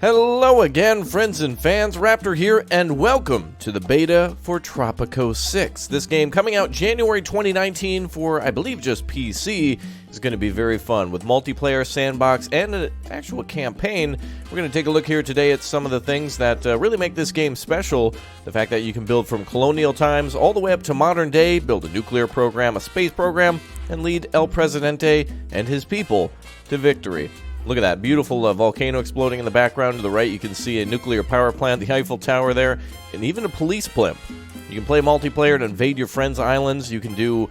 Hello again, friends and fans. Raptor here, and welcome to the beta for Tropico 6. This game, coming out January 2019 for, I believe, just PC, is going to be very fun. With multiplayer, sandbox, and an actual campaign, we're going to take a look here today at some of the things that really make this game special. The fact that you can build from colonial times all the way up to modern day, build a nuclear program, a space program, and lead El Presidente and his people to victory. Look at that beautiful volcano exploding in the background. To the right, you can see a nuclear power plant, the Eiffel Tower there, and even a police blimp. You can play multiplayer to invade your friends' islands. You can do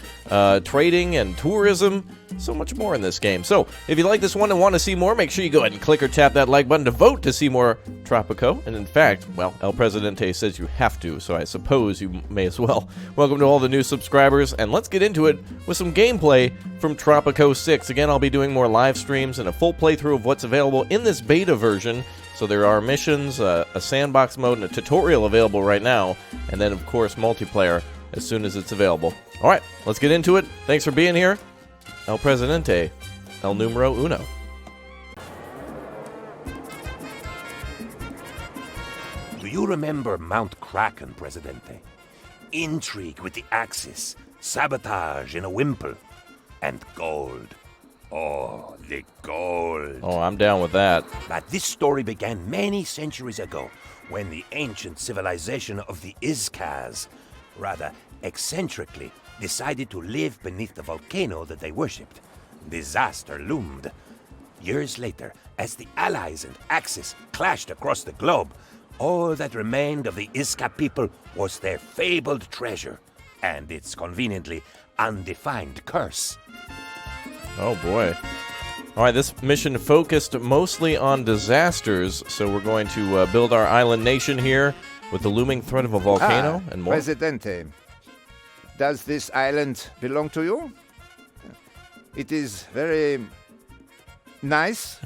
trading and tourism. So much more in this game. So, if you like this one and want to see more, make sure you go ahead and click or tap that like button to vote to see more Tropico. And in fact, well, El Presidente says you have to, so I suppose you may as well. Welcome to all the new subscribers, and let's get into it with some gameplay from Tropico 6. Again, I'll be doing more live streams and a full playthrough of what's available in this beta version. So there are missions, a sandbox mode, and a tutorial available right now. And then, of course, multiplayer as soon as it's available. All right, let's get into it. Thanks for being here. El Presidente, El Numero Uno. Do you remember Mount Kraken, Presidente? Intrigue with the Axis, sabotage in a wimple, and gold. Oh, the gold. Oh, I'm down with that. But this story began many centuries ago, when the ancient civilization of the Izcaz, rather eccentrically, decided to live beneath the volcano that they worshipped. Disaster loomed. Years later, as the Allies and Axis clashed across the globe, all that remained of the Izca people was their fabled treasure, and its conveniently undefined curse. Oh boy. Alright, this mission focused mostly on disasters, so we're going to build our island nation here with the looming threat of a volcano and more. Presidente, does this island belong to you? It is very nice.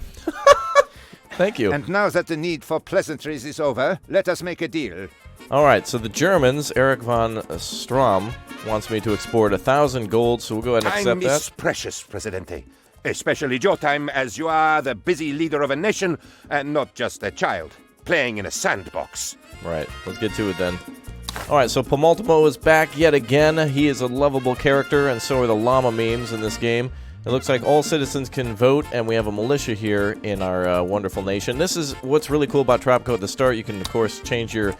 Thank you. And now that the need for pleasantries is over, let us make a deal. Alright, so the Germans, Erich von Strom, wants me to export 1,000 gold, so we'll go ahead and accept that. Time is precious, Presidente. Especially your time, as you are the busy leader of a nation, and not just a child, playing in a sandbox. Right, let's get to it then. Alright, so Pomultimo is back yet again. He is a lovable character, and so are the llama memes in this game. It looks like all citizens can vote, and we have a militia here in our wonderful nation. This is what's really cool about Tropico at the start. You can, of course, change your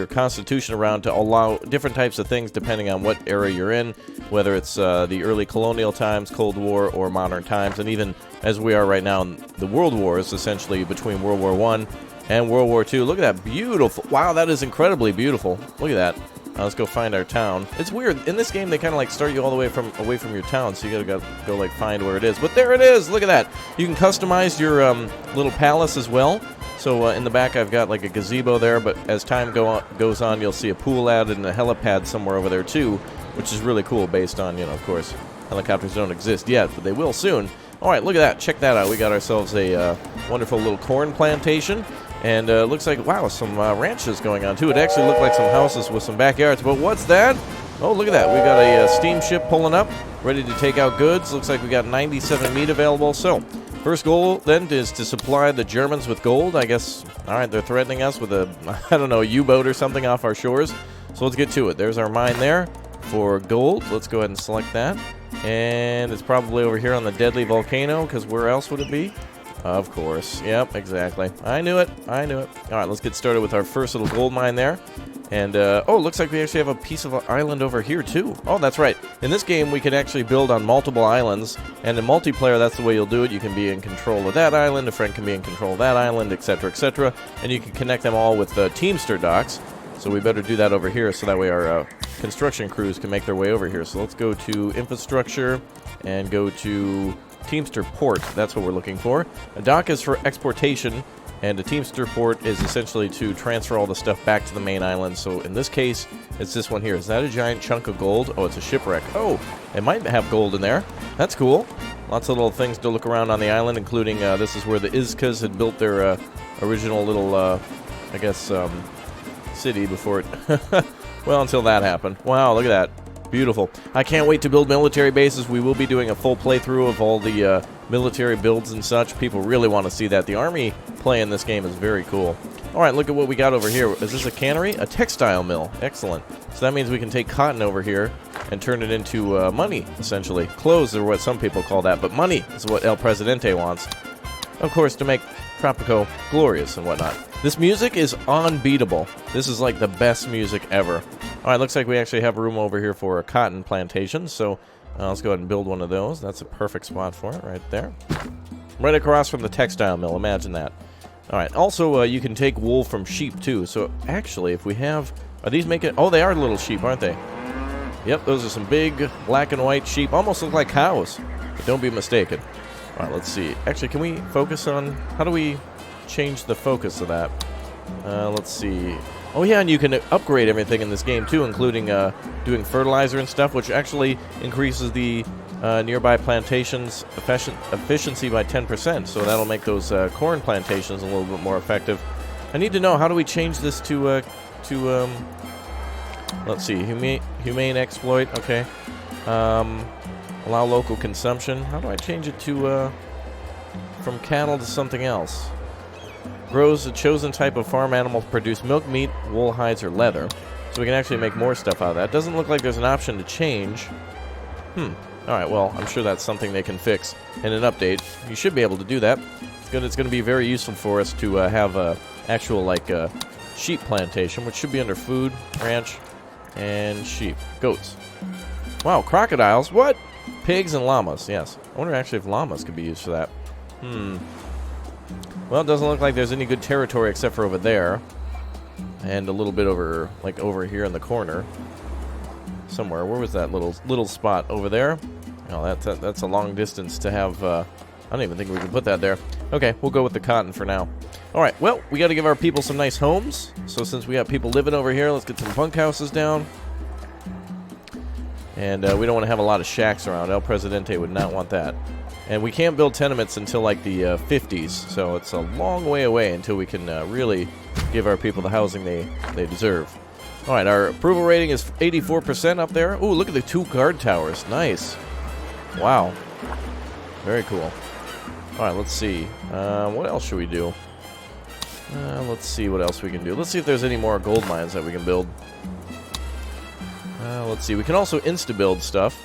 constitution around to allow different types of things depending on what era you're in, whether it's the early colonial times, Cold War, or modern times, and even as we are right now in the World Wars, essentially between World War I and World War II. Look at that beautiful. Wow, that is incredibly beautiful. Look at that. Now let's go find our town. It's weird. In this game, they kind of like start you all the way away from your town, so you gotta go like find where it is. But there it is. Look at that. You can customize your little palace as well. So in the back, I've got like a gazebo there, but as time goes on, you'll see a pool added and a helipad somewhere over there too, which is really cool based on, of course, helicopters don't exist yet, but they will soon. All right, look at that. Check that out. We got ourselves a wonderful little corn plantation. And looks like, wow, some ranches going on, too. It actually looked like some houses with some backyards. But what's that? Oh, look at that. We got a steamship pulling up, ready to take out goods. Looks like we got 97 meat available. So, first goal, then, is to supply the Germans with gold. I guess, all right, they're threatening us with a, I don't know, a U-boat or something off our shores. So let's get to it. There's our mine there for gold. Let's go ahead and select that. And it's probably over here on the deadly volcano, because where else would it be? Of course. Yep, exactly. I knew it. I knew it. All right, let's get started with our first little gold mine there. And, oh, looks like we actually have a piece of an island over here, too. Oh, that's right. In this game, we can actually build on multiple islands. And in multiplayer, that's the way you'll do it. You can be in control of that island. A friend can be in control of that island, etc., etc. And you can connect them all with Teamster docks. So we better do that over here so that way our construction crews can make their way over here. So let's go to infrastructure and go to Teamster port. That's what we're looking for. A dock is for exportation, and a Teamster port is essentially to transfer all the stuff back to the main island. So in this case, it's this one here. Is that a giant chunk of gold? Oh, it's a shipwreck. Oh, it might have gold in there. That's cool. Lots of little things to look around on the island, including this is where the Izcas had built their original little, I guess, city before it... well, until that happened. Wow, look at that. Beautiful. I can't wait to build military bases. We will be doing a full playthrough of all the military builds and such. People really want to see that. The army play in this game is very cool. All right, look at what we got over here. Is this a cannery? A textile mill. Excellent. So that means we can take cotton over here and turn it into money, essentially. Clothes are what some people call that, but money is what El Presidente wants. Of course, to make Tropico glorious and whatnot. This music is unbeatable. This is like the best music ever. All right, looks like we actually have room over here for a cotton plantation, so let's go ahead and build one of those. That's a perfect spot for it right there. Right across from the textile mill, imagine that. All right, also you can take wool from sheep too, so actually if we have, are these making, oh they are little sheep, aren't they? Yep, those are some big black and white sheep, almost look like cows, but don't be mistaken. All right, let's see. Actually, can we focus on, how do we change the focus of that? Let's see. Oh yeah, and you can upgrade everything in this game too, including doing fertilizer and stuff, which actually increases the nearby plantations' efficiency by 10%. So that'll make those corn plantations a little bit more effective. I need to know, how do we change this to let's see, humane exploit. Okay. Allow local consumption. How do I change it to from cattle to something else? Grows a chosen type of farm animal to produce milk, meat, wool, hides, or leather. So we can actually make more stuff out of that. Doesn't look like there's an option to change. Alright, well, I'm sure that's something they can fix in an update. You should be able to do that. It's going to be very useful for us to have a actual, like, sheep plantation, which should be under food, ranch, and sheep. Goats. Wow, crocodiles. What? Pigs and llamas, yes. I wonder actually if llamas could be used for that. Well, it doesn't look like there's any good territory except for over there. And a little bit over, like over here in the corner. Somewhere. Where was that little spot? Over there? Oh, that's a long distance to have, I don't even think we can put that there. Okay, we'll go with the cotton for now. Alright, well, we got to give our people some nice homes. So since we got people living over here, let's get some bunkhouses down. And we don't want to have a lot of shacks around. El Presidente would not want that. And we can't build tenements until like the 50s, so it's a long way away until we can really give our people the housing they deserve. All right, our approval rating is 84% up there. Ooh, look at the 2 guard towers. Nice. Wow. Very cool. All right, let's see. What else should we do? Let's see what else we can do. Let's see if there's any more gold mines that we can build. Let's see. We can also insta-build stuff.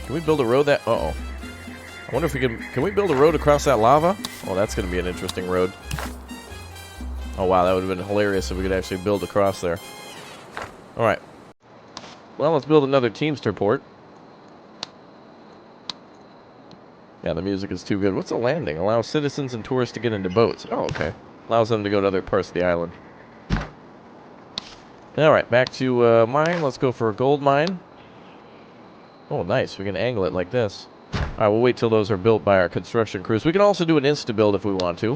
Can we build a road that... Uh-oh. I wonder if we can we build a road across that lava? Oh, that's going to be an interesting road. Oh, wow, that would have been hilarious if we could actually build across there. All right. Well, let's build another Teamster port. Yeah, the music is too good. What's a landing? Allows citizens and tourists to get into boats. Oh, okay. Allows them to go to other parts of the island. All right, back to mine. Let's go for a gold mine. Oh, nice. We can angle it like this. Alright, we'll wait till those are built by our construction crews. We can also do an insta-build if we want to,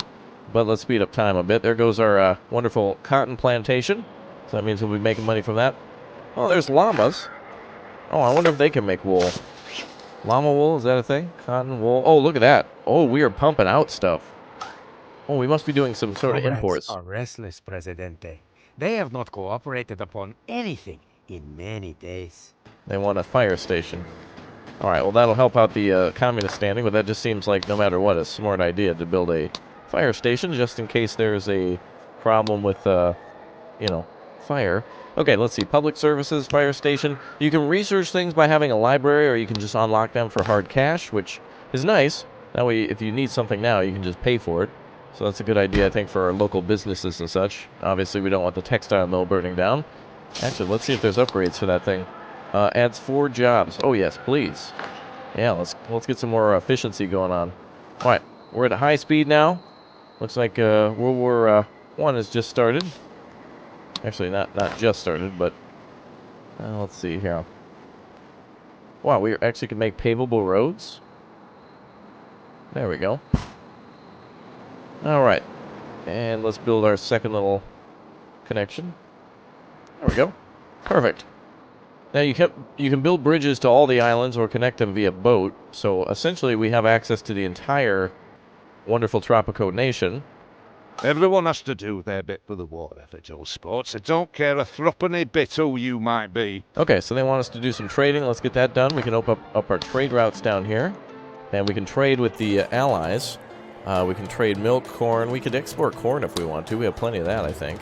but let's speed up time a bit. There goes our wonderful cotton plantation. So that means we'll be making money from that. Oh, there's llamas. Oh, I wonder if they can make wool. Llama wool, is that a thing? Cotton wool. Oh, look at that. Oh, we are pumping out stuff. Oh, we must be doing some sort of imports. Are restless, Presidente. They have not cooperated upon anything in many days. They want a fire station. Alright, well that'll help out the communist standing, but that just seems like, no matter what, a smart idea to build a fire station, just in case there's a problem with, you know, fire. Okay, let's see. Public services, fire station. You can research things by having a library, or you can just unlock them for hard cash, which is nice. That way, if you need something now, you can just pay for it. So that's a good idea, I think, for our local businesses and such. Obviously, we don't want the textile mill burning down. Actually, let's see if there's upgrades for that thing. Adds 4 jobs. Oh yes, please. Yeah, let's get some more efficiency going on. All right, we're at a high speed now. Looks like World War I has just started. Actually, not just started, but let's see here. Wow, we actually can make pavable roads. There we go. All right, and let's build our second little connection. There we go. Perfect. Now you can build bridges to all the islands or connect them via boat. So essentially we have access to the entire wonderful Tropico nation. Everyone has to do their bit for the war effort, Joe Sports. I don't care a threepenny bit who you might be. Okay, so they want us to do some trading. Let's get that done. We can open up our trade routes down here. And we can trade with the allies. We can trade milk, corn. We could export corn if we want to. We have plenty of that, I think.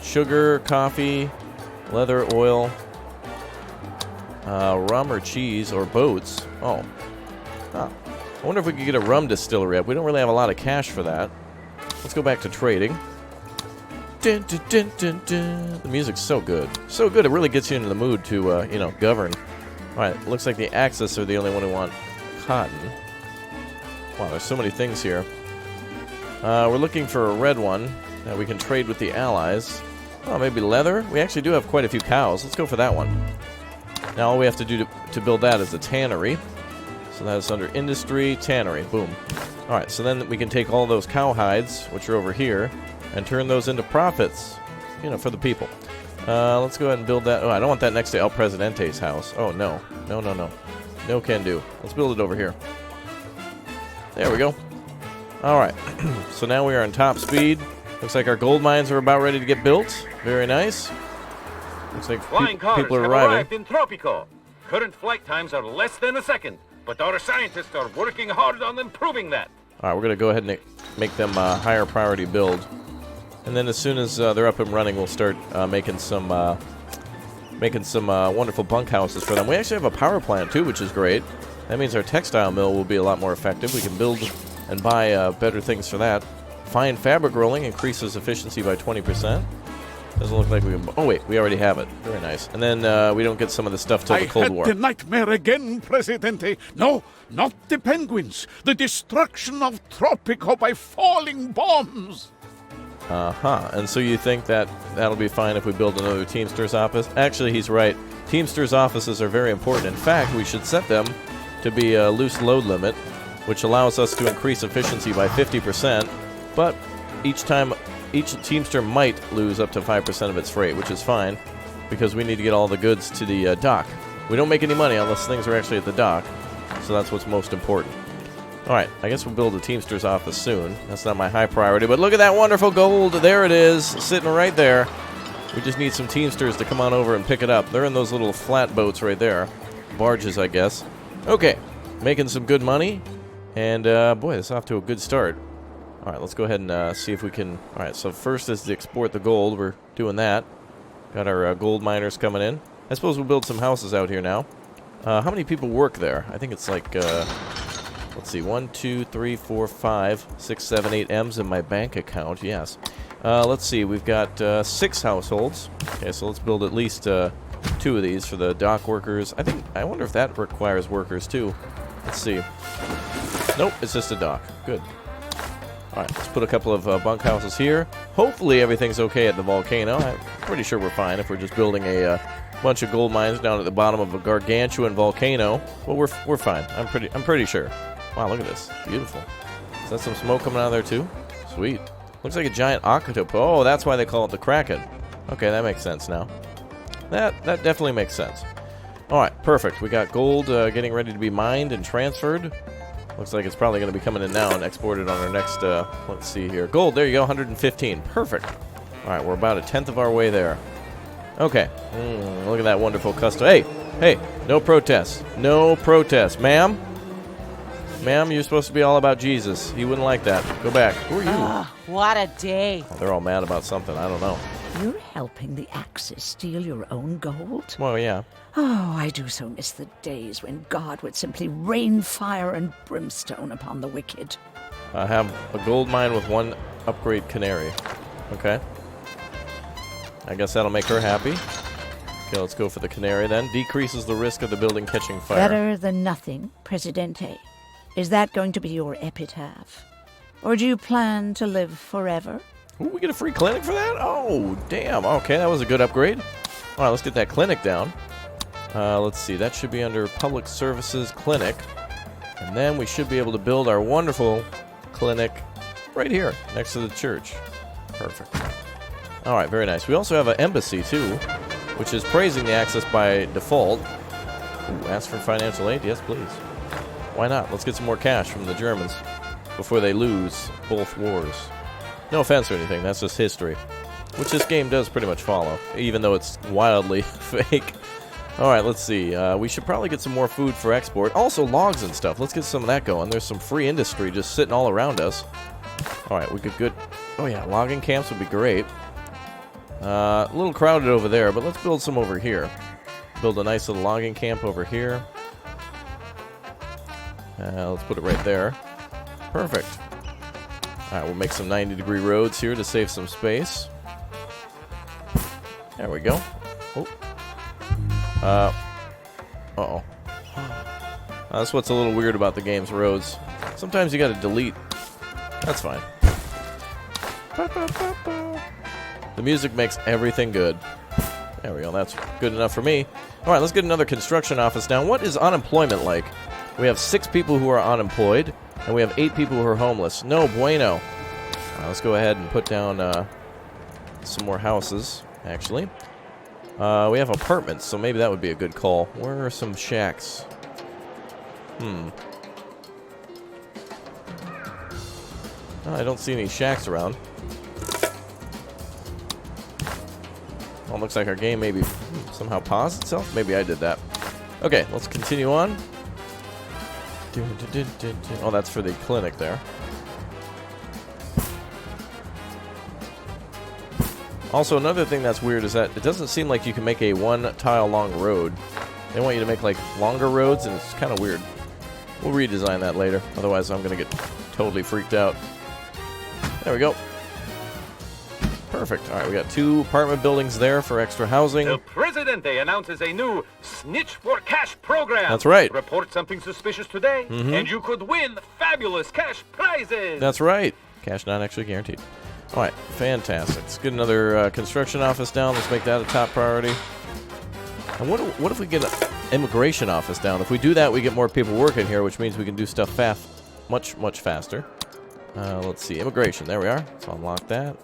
Sugar, coffee, leather, oil, rum or cheese, or boats. Oh. Huh. I wonder if we could get a rum distillery up. We don't really have a lot of cash for that. Let's go back to trading. Dun, dun, dun, dun, dun. The music's so good. So good, it really gets you into the mood to, you know, govern. Alright, looks like the Axis are the only one who want cotton. Wow, there's so many things here. We're looking for a red one that we can trade with the allies. Oh, maybe leather? We actually do have quite a few cows. Let's go for that one. Now all we have to do to build that is a tannery. So that's under industry, tannery. Boom. Alright, so then we can take all those cow hides, which are over here, and turn those into profits, you know, for the people. Let's go ahead and build that. Oh, I don't want that next to El Presidente's house. Oh, no. No, no, no. No can do. Let's build it over here. There we go. Alright, so now we are on top speed. Looks like our gold mines are about ready to get built. Very nice. Looks like Flying cars people are have arriving. arrived in Tropico. Current flight times are less than a second, but our scientists are working hard on improving that. Alright, we're going to go ahead and make them higher priority build. And then as soon as they're up and running, we'll start making some wonderful bunkhouses for them. We actually have a power plant too, which is great. That means our textile mill will be a lot more effective. We can build and buy better things for that. Fine fabric rolling increases efficiency by 20%. Doesn't look like we can... Oh, wait. We already have it. Very nice. And then we don't get some of the stuff till the Cold War. I had the nightmare again, Presidente. No, not the penguins. The destruction of Tropico by falling bombs. Uh-huh. And so you think that that'll be fine if we build another Teamsters office? Actually, he's right. Teamsters offices are very important. In fact, we should set them to be a loose load limit, which allows us to increase efficiency by 50%. But each Teamster might lose up to 5% of its freight, which is fine, because we need to get all the goods to the dock. We don't make any money unless things are actually at the dock, so that's what's most important. Alright, I guess we'll build a Teamster's office soon. That's not my high priority, but look at that wonderful gold. There it is, sitting right there. We just need some Teamsters to come on over and pick it up. They're in those little flat boats right there. Barges, I guess. Okay, making some good money. And, boy, it's off to a good start. Alright, let's go ahead and see if we can... Alright, so first is to export the gold. We're doing that. Got our gold miners coming in. I suppose we'll build some houses out here now. How many people work there? I think it's like... let's see, 1, 2, 3, 4, 5, 6, 7, 8 M's in my bank account, yes. Let's see, we've got 6 households. Okay, so let's build at least 2 of these for the dock workers. I wonder if that requires workers too. Let's see. Nope, it's just a dock. Good. Alright, let's put a couple of bunkhouses here. Hopefully everything's okay at the volcano. I'm pretty sure we're fine if we're just building a bunch of gold mines down at the bottom of a gargantuan volcano. Well, we're fine. I'm pretty sure. Wow, look at this. Beautiful. Is that some smoke coming out of there too? Sweet. Looks like a giant octopus. Oh, that's why they call it the Kraken. Okay, that makes sense now. That definitely makes sense. Alright, perfect. We got gold getting ready to be mined and transferred. Looks like it's probably going to be coming in now and exported on our next, let's see here. Gold, there you go, 115. Perfect. Alright, we're about 1/10 of our way there. Okay. Look at that wonderful custom. Hey, no protests. No protests. Ma'am? Ma'am, you're supposed to be all about Jesus. He wouldn't like that. Go back. Who are you? What a day. Oh, they're all mad about something. I don't know. You're helping the Axis steal your own gold? Well, yeah. Oh, I do so miss the days when God would simply rain fire and brimstone upon the wicked. I have a gold mine with 1 upgrade canary. Okay. I guess that'll make her happy. Okay, let's go for the canary then. Decreases the risk of the building catching fire. Better than nothing, Presidente. Is that going to be your epitaph? Or do you plan to live forever? Ooh, we get a free clinic for that? Oh, damn. Okay, that was a good upgrade. All right, let's get that clinic down. Let's see. That should be under Public Services Clinic. And then we should be able to build our wonderful clinic right here next to the church. Perfect. All right, very nice. We also have an embassy, too, which is praising the Axis by default. Ooh, ask for financial aid? Yes, please. Why not? Let's get some more cash from the Germans before they lose both wars. No offense or anything, that's just history. Which this game does pretty much follow, even though it's wildly fake. Alright, let's see. We should probably get some more food for export. Also, logs and stuff. Let's get some of that going. There's some free industry just sitting all around us. Alright, we could Oh yeah, logging camps would be great. A little crowded over there, but let's build some over here. Build a nice little logging camp over here. Let's put it right there. Perfect. Alright, we'll make some 90-degree roads here to save some space. There we go. Oh. Uh-oh. That's what's a little weird about the game's roads. Sometimes you gotta delete. That's fine. The music makes everything good. There we go. That's good enough for me. Alright, let's get another construction office now. What is unemployment like? We have 6 people who are unemployed, and we have 8 people who are homeless. No bueno. Let's go ahead and put down some more houses, actually. We have apartments, so maybe that would be a good call. Where are some shacks? I don't see any shacks around. Well, looks like our game maybe somehow paused itself. Maybe I did that. Okay, let's continue on. Oh, that's for the clinic there. Also, another thing that's weird is that it doesn't seem like you can make a 1-tile long road. They want you to make, like, longer roads, and it's kind of weird. We'll redesign that later. Otherwise, I'm going to get totally freaked out. There we go. Perfect. All right, we got 2 apartment buildings there for extra housing. The Presidente announces a new Snitch for Cash program. That's right. Report something suspicious today, and you could win fabulous cash prizes. That's right. Cash not actually guaranteed. All right, fantastic. Let's get another construction office down. Let's make that a top priority. And what if we get an immigration office down? If we do that, we get more people working here, which means we can do stuff much faster. Let's see, immigration. There we are. Let's unlock that.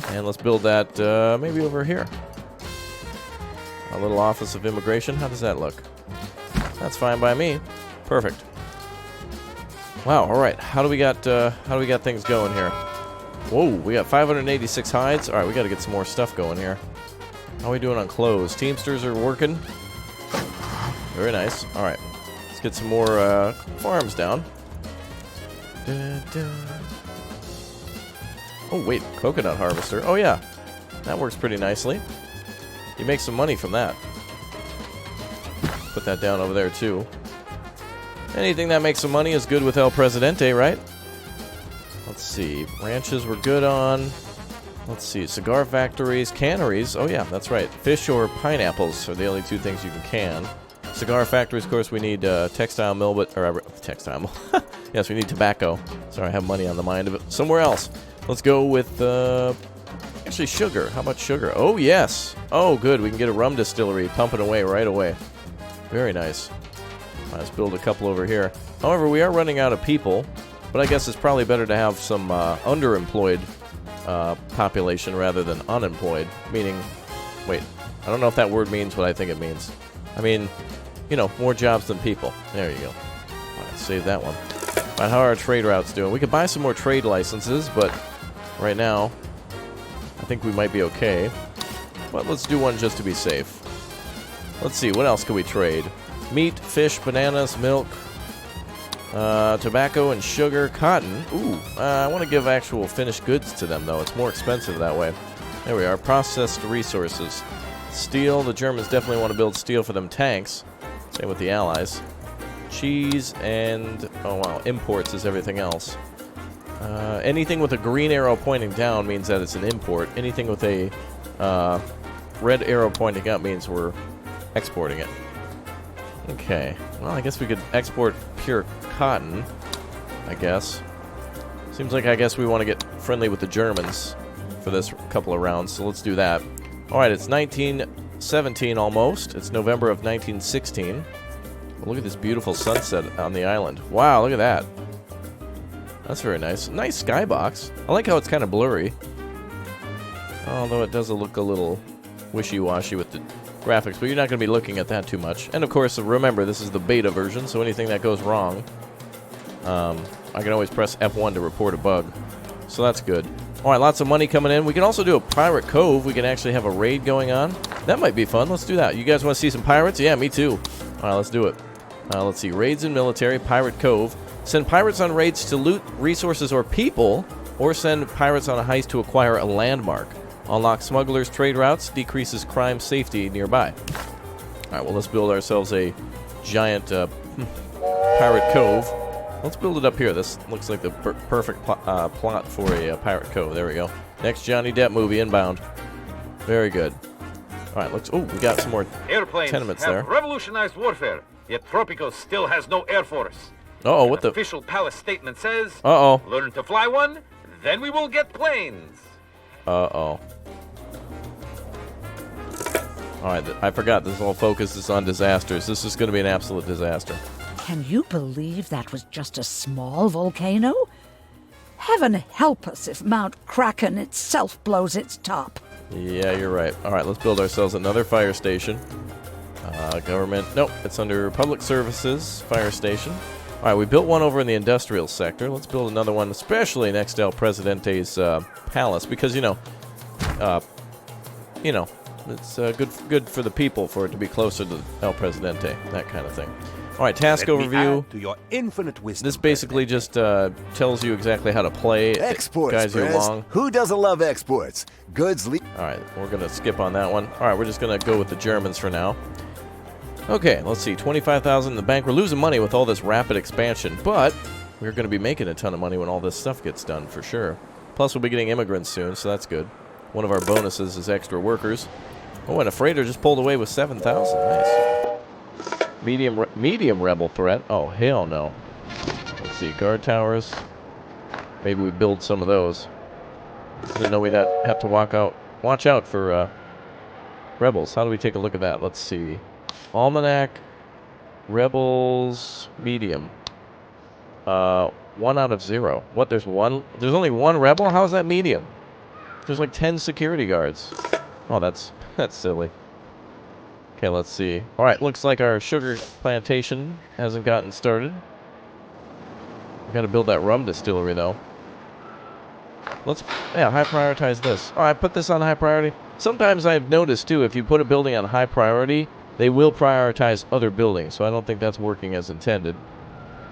And let's build that maybe over here. A little office of immigration. How does that look? That's fine by me. Perfect. Wow. All right. How do we got things going here? Whoa, we got 586 hides. All right, we got to get some more stuff going here. How are we doing on clothes? Teamsters are working. Very nice. All right, let's get some more farms down. Oh, wait, coconut harvester. Oh, yeah, that works pretty nicely. You make some money from that. Put that down over there, too. Anything that makes some money is good with El Presidente, right? Let's see. Ranches we're good on. Let's see. Cigar factories, canneries. Oh, yeah, that's right. Fish or pineapples are the only 2 things you can can. Cigar factories, of course, we need textile mill, textile mill. Yes, we need tobacco. Sorry, I have money on the mind of it. Somewhere else. Let's go with, actually, sugar. How about sugar? Oh, yes. Oh, good. We can get a rum distillery pumping away right away. Very nice. Let's build a couple over here. However, we are running out of people. But I guess it's probably better to have some underemployed population rather than unemployed. Meaning, wait, I don't know if that word means what I think it means. I mean, you know, more jobs than people. There you go. All right, save that one. All right, how are our trade routes doing? We could buy some more trade licenses, but right now, I think we might be okay. But let's do one just to be safe. Let's see, what else can we trade? Meat, fish, bananas, milk. Tobacco and sugar, cotton. Ooh, I want to give actual finished goods to them, though. It's more expensive that way. There we are. Processed resources. Steel. The Germans definitely want to build steel for them tanks. Same with the Allies. Cheese and, oh wow, imports is everything else. Anything with a green arrow pointing down means that it's an import. Anything with a red arrow pointing up means we're exporting it. Okay, well, I guess we could export pure cotton, I guess. Seems like I guess we want to get friendly with the Germans for this couple of rounds, so let's do that. Alright, it's 1917 almost. It's November of 1916. Well, look at this beautiful sunset on the island. Wow, look at that. That's very nice. Nice skybox. I like how it's kind of blurry. Although it does look a little wishy-washy with the graphics, but you're not going to be looking at that too much. And of course, remember, this is the beta version, so anything that goes wrong, I can always press F1 to report a bug. So that's good. All right, lots of money coming in. We can also do a pirate cove. We can actually have a raid going on. That might be fun. Let's do that. You guys want to see some pirates? Yeah, me too. All right, let's do it. Let's see. Raids in military, pirate cove. Send pirates on raids to loot resources or people, or send pirates on a heist to acquire a landmark. Unlock smugglers' trade routes, decreases crime safety nearby. All right, well, let's build ourselves a giant pirate cove. Let's build it up here. This looks like the perfect plot for a pirate cove. There we go. Next Johnny Depp movie inbound. Very good. All right, looks. Oh, we got some more Airplanes tenements have there. revolutionized warfare, yet Tropico still has no air force. Uh-oh, what the? Official palace statement says, Uh-oh. learn to fly one, then we will get planes. Uh-oh. All right, I forgot this whole focus is on disasters. This is going to be an absolute disaster. Can you believe that was just a small volcano? Heaven help us if Mount Kraken itself blows its top. Yeah, you're right. All right, let's build ourselves another fire station. Government. Nope, it's under public services fire station. All right, we built one over in the industrial sector. Let's build another one, especially next to El Presidente's palace, because you know, it's good for the people for it to be closer to El Presidente, that kind of thing. All right, task Let me overview. add to your infinite wisdom, This basically just tells you exactly how to play. It Exports, guides you Prez. along. Who doesn't love exports? Goods leave. All right, we're going to skip on that one. All right, we're just going to go with the Germans for now. Okay, let's see. 25,000 in the bank. We're losing money with all this rapid expansion, but we're going to be making a ton of money when all this stuff gets done for sure. Plus, we'll be getting immigrants soon, so that's good. One of our bonuses is extra workers. Oh, and a freighter just pulled away with 7,000. Nice. Medium rebel threat. Oh, hell no. Let's see. Guard towers. Maybe we build some of those. Didn't know we'd have to watch out for rebels. How do we take a look at that? Let's see. Almanac. Rebels. Medium. 1 out of 0. What? There's only one rebel? How is that medium? There's like 10 security guards. Oh, that's silly. Okay, let's see. All right, looks like our sugar plantation hasn't gotten started. We got to build that rum distillery, though. High prioritize this. All right, put this on high priority. Sometimes I've noticed, too, if you put a building on high priority, they will prioritize other buildings, so I don't think that's working as intended.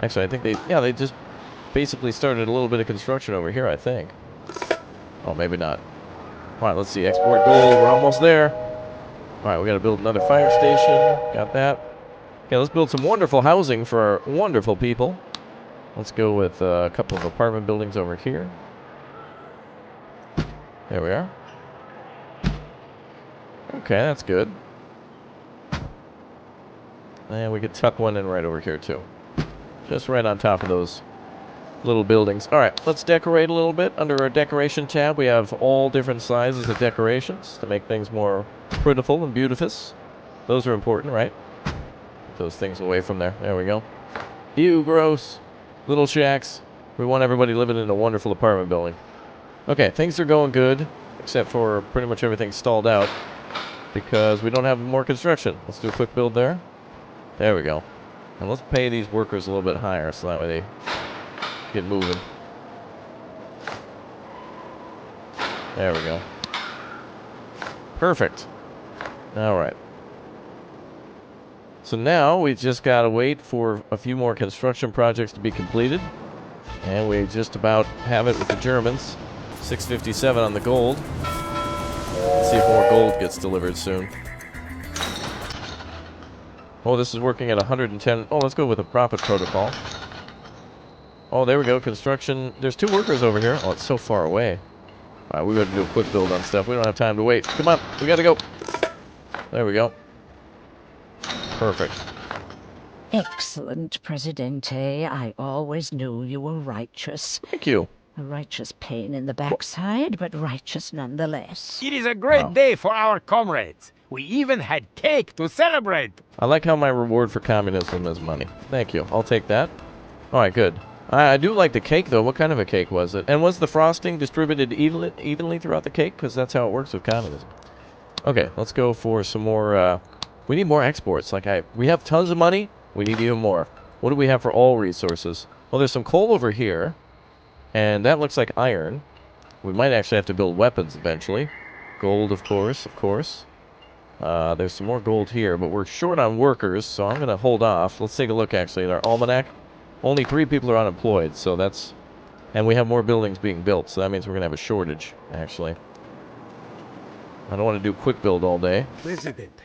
Actually, I think they just basically started a little bit of construction over here, I think. Oh, maybe not. All right, let's see. Export gold. We're almost there. All right, we got to build another fire station. Got that. Okay, let's build some wonderful housing for our wonderful people. Let's go with a couple of apartment buildings over here. There we are. Okay, that's good. And we could tuck one in right over here, too. Just right on top of those little buildings. All right, let's decorate a little bit. Under our decoration tab, we have all different sizes of decorations to make things more prettiful and beautiful. Those are important, right? Get those things away from there. There we go. Ew, gross. Little shacks. We want everybody living in a wonderful apartment building. Okay, things are going good, except for pretty much everything stalled out because we don't have more construction. Let's do a quick build there. There we go. And let's pay these workers a little bit higher so that way they get moving. There we go. Perfect. All right. So now we just got to wait for a few more construction projects to be completed. And we just about have it with the Germans. 657 on the gold. Let's see if more gold gets delivered soon. Oh, this is working at 110. Oh, let's go with a profit protocol. Oh, there we go. Construction. There's 2 workers over here. Oh, it's so far away. All right, we got to do a quick build on stuff. We don't have time to wait. Come on. We got to go. There we go. Perfect. Excellent, Presidente. I always knew you were righteous. Thank you. A righteous pain in the backside, but righteous nonetheless. It is a great day for our comrades. We even had cake to celebrate. I like how my reward for communism is money. Thank you. I'll take that. All right, good. I do like the cake, though. What kind of a cake was it? And was the frosting distributed evenly throughout the cake? Because that's how it works with communism. Okay, let's go for some more... we need more exports. We have tons of money. We need even more. What do we have for all resources? Well, there's some coal over here. And that looks like iron. We might actually have to build weapons eventually. Gold, of course, of course. There's some more gold here, but we're short on workers, so I'm going to hold off. Let's take a look, actually, at our almanac. Only 3 people are unemployed, so that's... And we have more buildings being built, so that means we're going to have a shortage, actually. I don't want to do quick build all day. Presidente,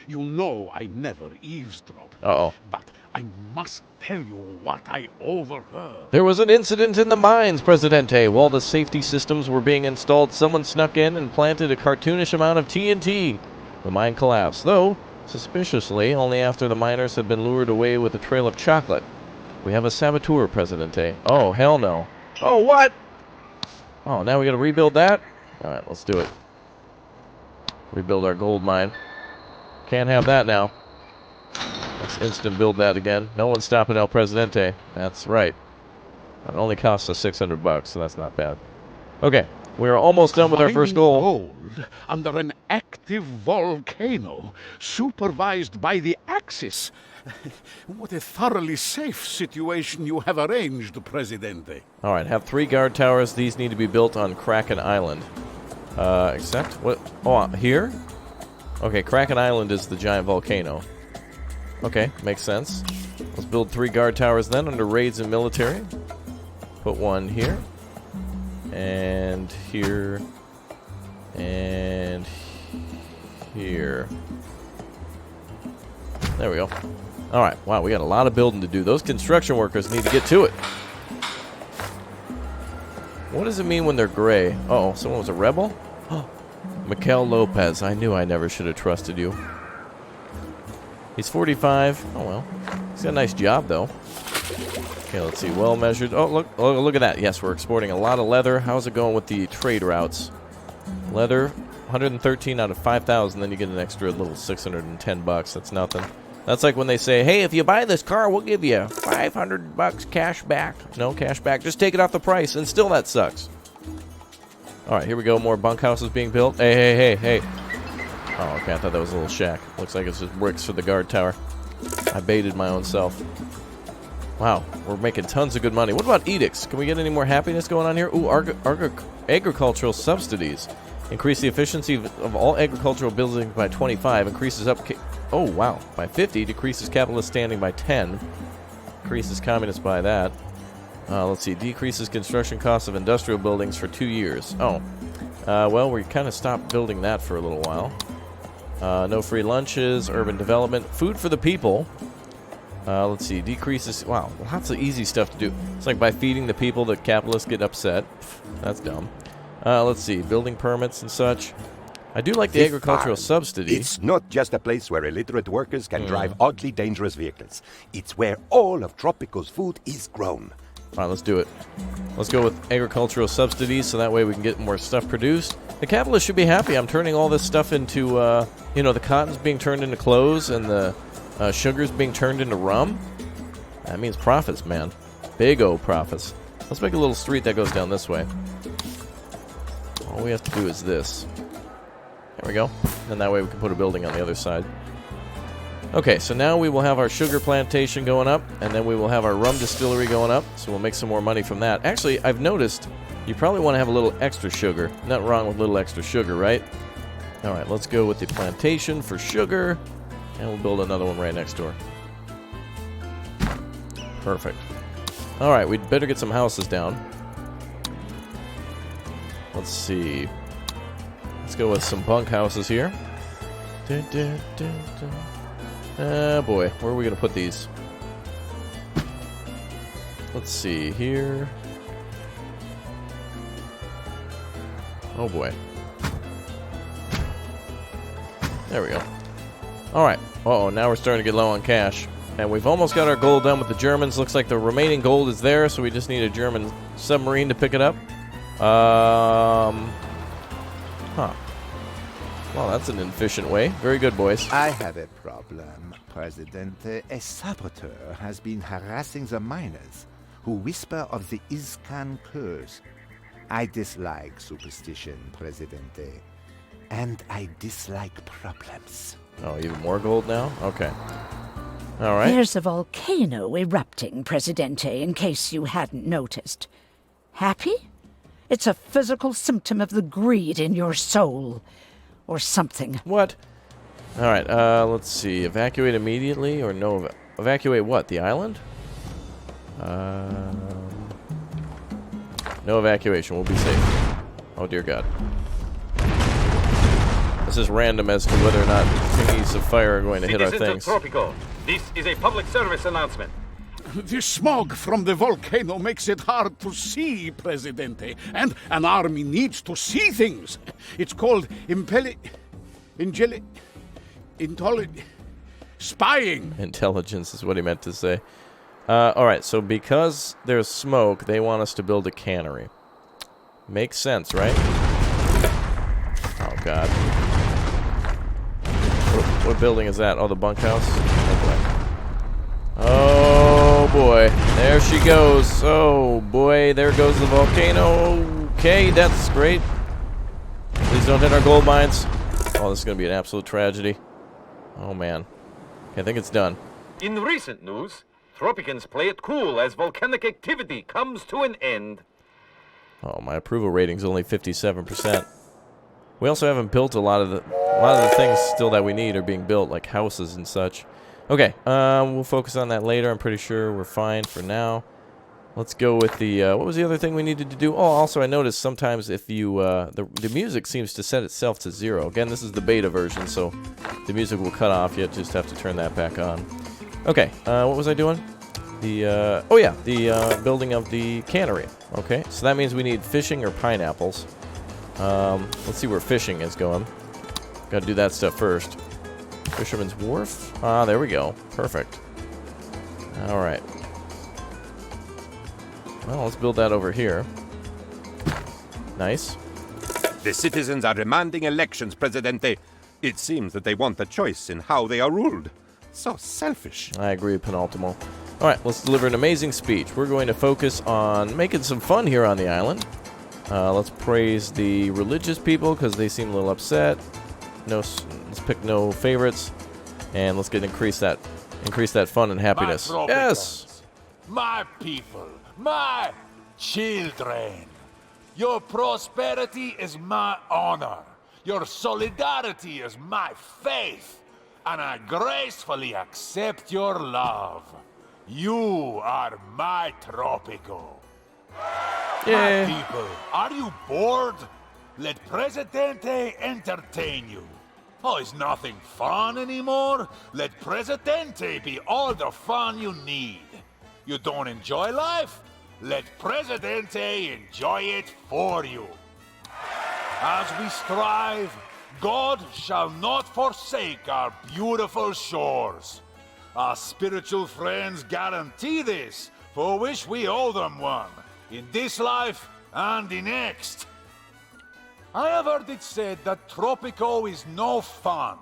you know I never eavesdrop. Uh-oh. But I must tell you what I overheard. There was an incident in the mines, Presidente. While the safety systems were being installed, someone snuck in and planted a cartoonish amount of TNT. The mine collapsed, though, suspiciously, only after the miners had been lured away with a trail of chocolate. We have a saboteur, Presidente. Oh, hell no. Oh, what? Oh, now we gotta rebuild that? Alright, let's do it. Rebuild our gold mine. Can't have that now. Let's instant build that again. No one's stopping El Presidente. That's right. It only costs us $600, so that's not bad. Okay, we're almost done with our first goal. Gold under an active volcano, supervised by the Axis. What a thoroughly safe situation you have arranged, Presidente. Alright, have 3 guard towers. These need to be built on Kraken Island. Except, what? Oh, here? Okay, Kraken Island is the giant volcano. Okay, makes sense. Let's build 3 guard towers then under raids and military. Put 1 here. And here. And here. There we go. Alright, wow, we got a lot of building to do. Those construction workers need to get to it. What does it mean when they're gray? Uh-oh, someone was a rebel? Mikel Lopez. I knew I never should have trusted you. He's 45. Oh, well. He's got a nice job, though. Okay, let's see. Well measured. Oh, look at that. Yes, we're exporting a lot of leather. How's it going with the trade routes? Leather, 113 out of 5,000. Then you get an extra little $610. That's nothing. That's like when they say, hey, if you buy this car, we'll give you $500 cash back. No cash back. Just take it off the price. And still that sucks. All right, here we go. More bunkhouses being built. Hey. Oh, okay. I thought that was a little shack. Looks like it's just bricks for the guard tower. I baited my own self. Wow, we're making tons of good money. What about edicts? Can we get any more happiness going on here? Ooh, agricultural subsidies. Increase the efficiency of all agricultural buildings by 25. Increases up... Oh, wow. By 50. Decreases capitalist standing by 10. Increases communist by that. Let's see. Decreases construction costs of industrial buildings for 2 years. Oh. Well, we kind of stopped building that for a little while. No free lunches. Urban development. Food for the people. Let's see. Decreases... Wow. Lots of easy stuff to do. It's like by feeding the people that capitalists get upset. That's dumb. Let's see. Building permits and such. I do like the agricultural subsidy. It's not just a place where illiterate workers can drive oddly dangerous vehicles. It's where all of Tropico's food is grown. All right, let's do it. Let's go with agricultural subsidies so that way we can get more stuff produced. The capitalists should be happy. I'm turning all this stuff into, the cotton's being turned into clothes and the sugar's being turned into rum. That means profits, man. Big O profits. Let's make a little street that goes down this way. All we have to do is this. There we go. And that way we can put a building on the other side. Okay, so now we will have our sugar plantation going up, and then we will have our rum distillery going up, so we'll make some more money from that. Actually, I've noticed you probably want to have a little extra sugar. Nothing wrong with a little extra sugar, right? All right, let's go with the plantation for sugar, and we'll build another one right next door. Perfect. All right, we'd better get some houses down. Let's see. Let's go with some bunk houses here. Boy, where are we going to put these? Let's see here. Oh boy. There we go. Alright. Uh-oh, now we're starting to get low on cash. And we've almost got our gold done with the Germans. Looks like the remaining gold is there, so we just need a German submarine to pick it up. Well, that's an efficient way. Very good, boys. I have a problem, Presidente. A saboteur has been harassing the miners, who whisper of the Iscan curse. I dislike superstition, Presidente, and I dislike problems. Oh, even more gold now? Okay. All right. There's a volcano erupting, Presidente, in case you hadn't noticed. Happy? It's a physical symptom of the greed in your soul. Or something. What? Alright, let's see. Evacuate immediately or no? Evacuate what? The island? No evacuation. We'll be safe. Oh, dear God. This is random as to whether or not thingies of fire are going to hit our things. Tropico, this is a public service announcement. The smog from the volcano makes it hard to see, Presidente, and an army needs to see things. It's called spying. Intelligence is what he meant to say. Alright, so because there's smoke, they want us to build a cannery. Makes sense, right? Oh, God. What building is that? Oh, the bunkhouse? Oh, boy. There she goes. Oh, boy. There goes the volcano. Okay, that's great. Please don't hit our gold mines. Oh, this is going to be an absolute tragedy. Oh, man. Okay, I think it's done. In recent news, Tropicans play it cool as volcanic activity comes to an end. Oh, my approval rating's only 57%. We also haven't built a lot of the things still that we need are being built, like houses and such. Okay, we'll focus on that later. I'm pretty sure we're fine for now. Let's go with the, what was the other thing we needed to do? Oh, also I noticed sometimes if you, the music seems to set itself to 0. Again, this is the beta version, so the music will cut off. You just have to turn that back on. Okay, what was I doing? The, oh yeah, the building of the cannery. Okay, so that means we need fishing or pineapples. Let's see where fishing is going. Gotta do that stuff first. Fisherman's Wharf? Ah, there we go. Perfect. Alright. Well, let's build that over here. Nice. The citizens are demanding elections, Presidente. It seems that they want a choice in how they are ruled. So selfish. I agree, Penultimo. Alright, let's deliver an amazing speech. We're going to focus on making some fun here on the island. Let's praise the religious people because they seem a little upset. Let's pick no favorites, and let's increase that fun and happiness. Yes, my people, my children. Your prosperity is my honor. Your solidarity is my faith, and I gracefully accept your love. You are my Tropico. Yeah. My people, are you bored? Let Presidente entertain you. Oh, is nothing fun anymore? Let Presidente be all the fun you need. You don't enjoy life? Let Presidente enjoy it for you. As we strive, God shall not forsake our beautiful shores. Our spiritual friends guarantee this, for which we owe them one, in this life and the next. I have heard it said that Tropico is no fun.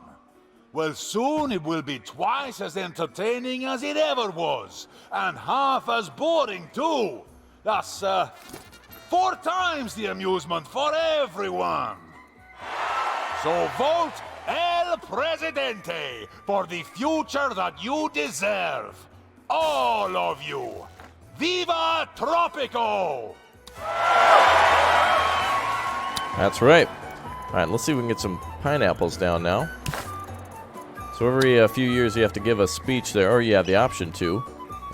Well, soon it will be twice as entertaining as it ever was, and half as boring too. That's 4 times the amusement for everyone. So vote El Presidente for the future that you deserve. All of you. Viva Tropico! That's right. All right, let's see if we can get some pineapples down now. So every few years you have to give a speech there, or you have the option to,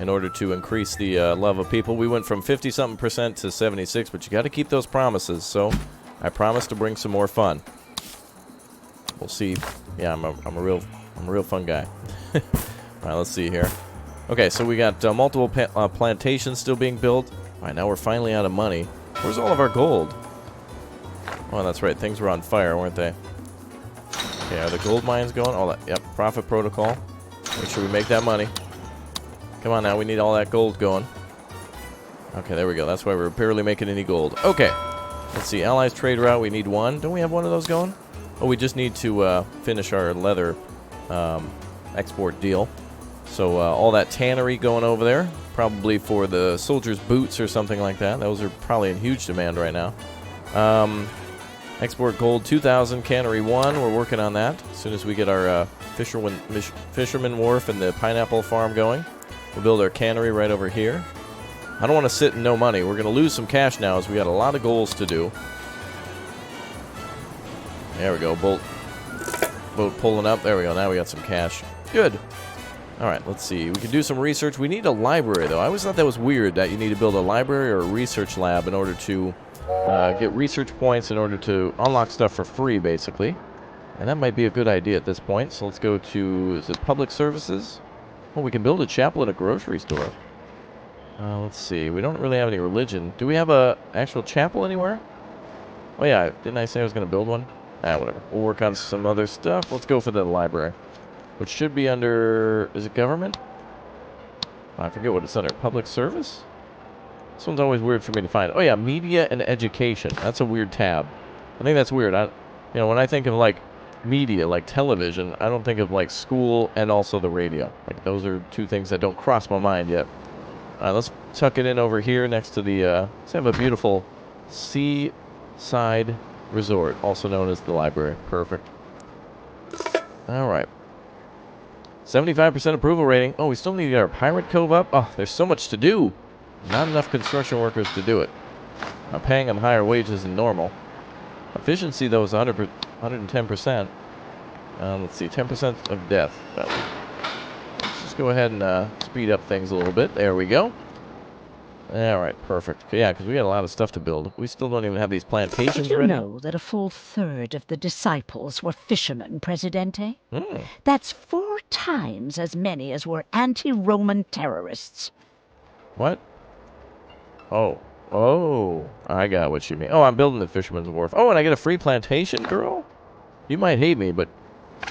in order to increase the love of people. We went from 50-something% to 76, but you got to keep those promises. So I promise to bring some more fun. We'll see. Yeah, I'm a real fun guy. All right, let's see here. Okay, so we got multiple plantations still being built. All right, now we're finally out of money. Where's all of our gold? Oh, that's right. Things were on fire, weren't they? Okay, are the gold mines going? All that. Yep, profit protocol. Make sure we make that money. Come on now, we need all that gold going. Okay, there we go. That's why we're barely making any gold. Okay, let's see. Allies trade route, we need 1. Don't we have one of those going? Oh, we just need to finish our leather export deal. So all that tannery going over there, probably for the soldiers' boots or something like that. Those are probably in huge demand right now. Export gold 2,000, cannery 1. We're working on that. As soon as we get our fisherman wharf and the pineapple farm going, we'll build our cannery right over here. I don't want to sit in no money. We're going to lose some cash now as we got a lot of goals to do. There we go. Boat pulling up. There we go. Now we got some cash. Good. All right, let's see. We can do some research. We need a library, though. I always thought that was weird that you need to build a library or a research lab in order to get research points in order to unlock stuff for free, basically. And that might be a good idea at this point. So let's go to, is it public services? Oh, we can build a chapel at a grocery store. Let's see. We don't really have any religion. Do we have a actual chapel anywhere? Oh, yeah. Didn't I say I was going to build one? Whatever. We'll work on some other stuff. Let's go for the library, which should be under... Is it government? I forget what it's under. Public service? This one's always weird for me to find. Oh, yeah. Media and education. That's a weird tab. I think that's weird. When I think of, like, media, like television, I don't think of, like, school and also the radio. Like, those are two things that don't cross my mind yet. Let's tuck it in over here next to the... let's have a beautiful seaside resort, also known as the library. Perfect. All right. 75% approval rating. Oh, we still need to get our Pirate Cove up. Oh, there's so much to do. Not enough construction workers to do it. I'm paying them higher wages than normal. Efficiency, though, is 110%. Let's see, 10% of death. Let's just go ahead and speed up things a little bit. There we go. All right, perfect. Yeah, because we got a lot of stuff to build. We still don't even have these plantations Did you ready. know that a full third of the disciples were fishermen, Presidente? Hmm. That's 4 times as many as were anti-Roman terrorists. What? Oh, I got what you mean. Oh, I'm building the Fisherman's Wharf. Oh, and I get a free plantation, girl? You might hate me, but,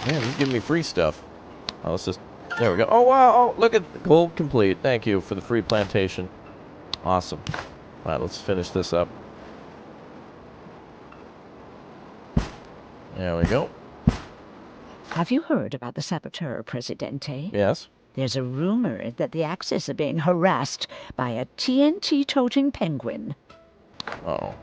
man, you're giving me free stuff. Oh, let's just... There we go. Oh, wow. Oh, look at the goal complete. Thank you for the free plantation. Awesome. All right, let's finish this up. There we go. Have you heard about the saboteur, Presidente? Yes. There's a rumor that the Axis are being harassed by a TNT-toting penguin. Uh-oh.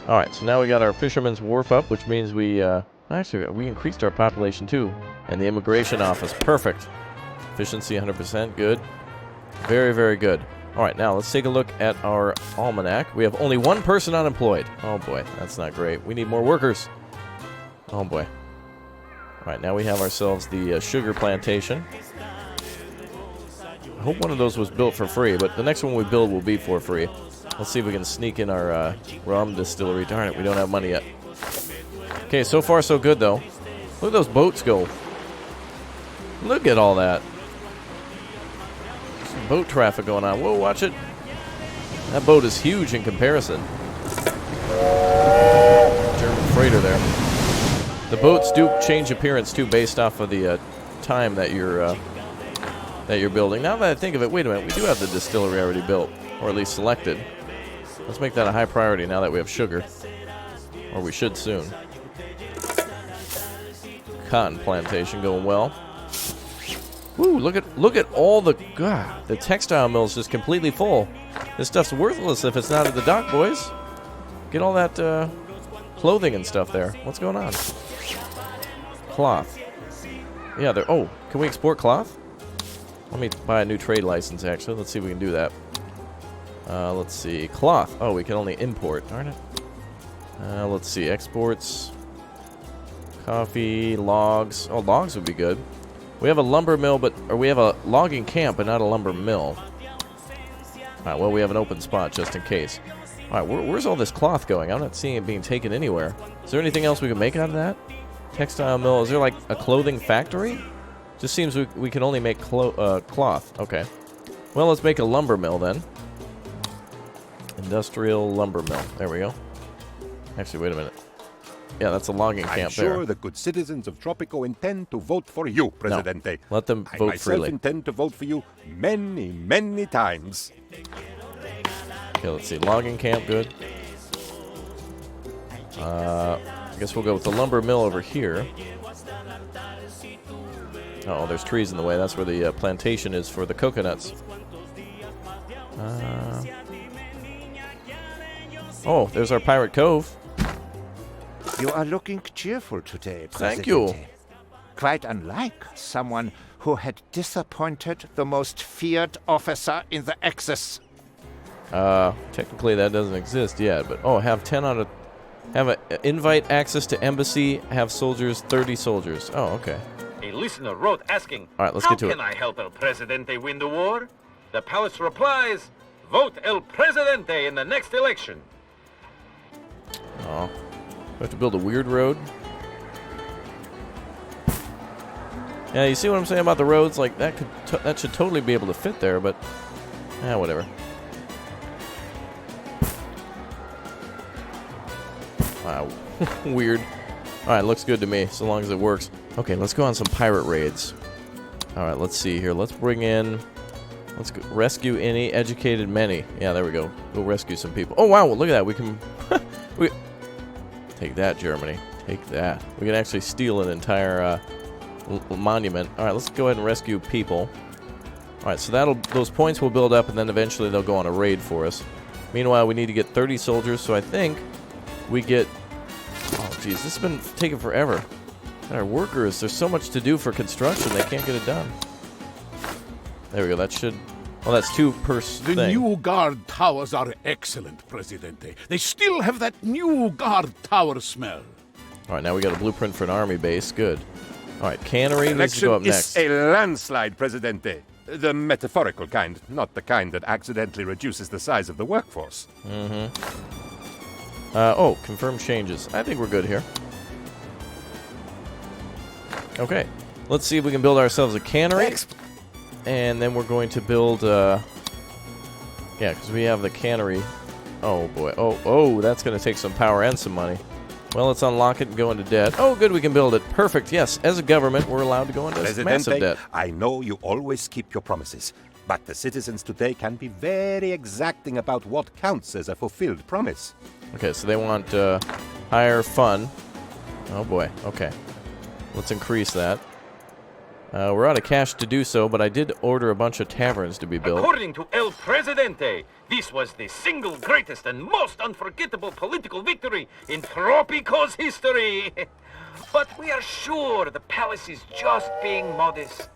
All right, so now we got our Fisherman's Wharf up, which means we, actually, we increased our population, too. And the immigration office, perfect. Efficiency, 100%, good. Very, very good. All right, now let's take a look at our almanac. We have only 1 person unemployed. Oh, boy, that's not great. We need more workers. Oh, boy. All right, now we have ourselves the sugar plantation. I hope one of those was built for free, but the next one we build will be for free. Let's see if we can sneak in our rum distillery. Darn it, we don't have money yet. Okay, so far so good, though. Look at those boats go. Look at all that. Some boat traffic going on. Whoa, watch it. That boat is huge in comparison. German freighter there. The boats do change appearance, too, based off of the time that you're building. Now that I think of it, wait a minute. We do have the distillery already built, or at least selected. Let's make that a high priority now that we have sugar. Or we should soon. Cotton plantation going well. Woo, look at all the... God, the textile mill is just completely full. This stuff's worthless if it's not at the dock, boys. Get all that clothing and stuff there. What's going on? Cloth. Yeah, there... Oh, can we export cloth? Let me buy a new trade license, actually. Let's see if we can do that. Let's see. Cloth. Oh, we can only import. Darn it. Let's see. Exports. Coffee. Logs. Oh, logs would be good. We have a lumber mill, or we have a logging camp, but not a lumber mill. Alright, well, we have an open spot just in case. Alright, where's all this cloth going? I'm not seeing it being taken anywhere. Is there anything else we can make out of that? Textile mill. Is there, like, a clothing factory? Just seems we can only make cloth. Okay. Well, let's make a lumber mill, then. Industrial lumber mill. There we go. Actually, wait a minute. Yeah, that's a logging camp there. I'm sure the good citizens of Tropico intend to vote for you, Presidente. No, let them vote freely. I myself intend to vote for you many, many times. Okay, let's see. Logging camp, good. I guess we'll go with the lumber mill over here. Oh, there's trees in the way. That's where the plantation is for the coconuts. Oh, there's our Pirate Cove. You are looking cheerful today, Presidente. Thank you. Quite unlike someone who had disappointed the most feared officer in the Axis. Technically that doesn't exist yet, but have 10 out of... Have a invite access to embassy, have soldiers, 30 soldiers. Oh, okay. A listener wrote asking, All right, let's get to it. How can I help El Presidente win the war? The palace replies, vote El Presidente in the next election. Oh, we have to build a weird road. Yeah, you see what I'm saying about the roads? Like that that should totally be able to fit there, but whatever. Wow, weird. All right, looks good to me, so long as it works. Okay, let's go on some pirate raids. All right, let's see here. Let's bring in. Let's go rescue any, educated many. Yeah, there we go. Go rescue some people. Oh wow, well, look at that. We can. we take that, Germany. Take that. We can actually steal an entire monument. All right, let's go ahead and rescue people. All right, so those points will build up, and then eventually they'll go on a raid for us. Meanwhile, we need to get 30 soldiers. So I think we get. Oh, geez, this has been taking forever. And our workers, there's so much to do for construction, they can't get it done. There we go. That should. Well, that's 2 per thing. The new guard towers are excellent, Presidente. They still have that new guard tower smell. All right, now we got a blueprint for an army base. Good. All right, cannery needs to go up next. Is a landslide, Presidente. The metaphorical kind, not the kind that accidentally reduces the size of the workforce. Confirm changes. I think we're good here. Okay, let's see if we can build ourselves a cannery. And then we're going to build, yeah, because we have the cannery. Oh, boy. Oh, that's going to take some power and some money. Well, let's unlock it and go into debt. Oh, good, we can build it. Perfect, yes. As a government, we're allowed to go into massive debt. I know you always keep your promises, but the citizens today can be very exacting about what counts as a fulfilled promise. Okay, so they want higher fun. Oh, boy. Okay. Let's increase that. We're out of cash to do so, but I did order a bunch of taverns to be built. According to El Presidente, this was the single greatest and most unforgettable political victory in Tropico's history. But we are sure the palace is just being modest.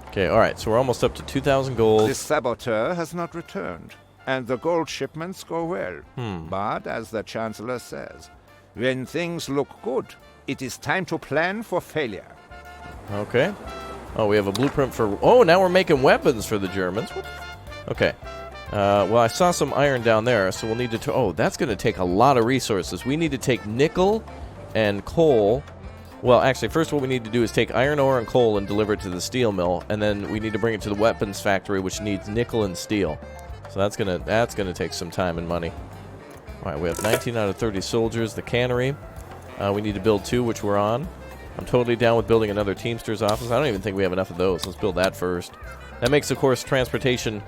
Okay, all right, so we're almost up to 2,000 gold. The saboteur has not returned, and the gold shipments go well. But, as the Chancellor says, when things look good, it is time to plan for failure. Okay. Oh, we have a blueprint for... Oh, now we're making weapons for the Germans. Okay. Well, I saw some iron down there, so we'll need to... Oh, that's going to take a lot of resources. We need to take nickel and coal. Well, actually, first what we need to do is take iron ore and coal and deliver it to the steel mill, and then we need to bring it to the weapons factory, which needs nickel and steel. So that's gonna take some time and money. All right, we have 19 out of 30 soldiers. The cannery. We need to build 2, which we're on. I'm totally down with building another Teamster's office. I don't even think we have enough of those. Let's build that first. That makes, of course, transportation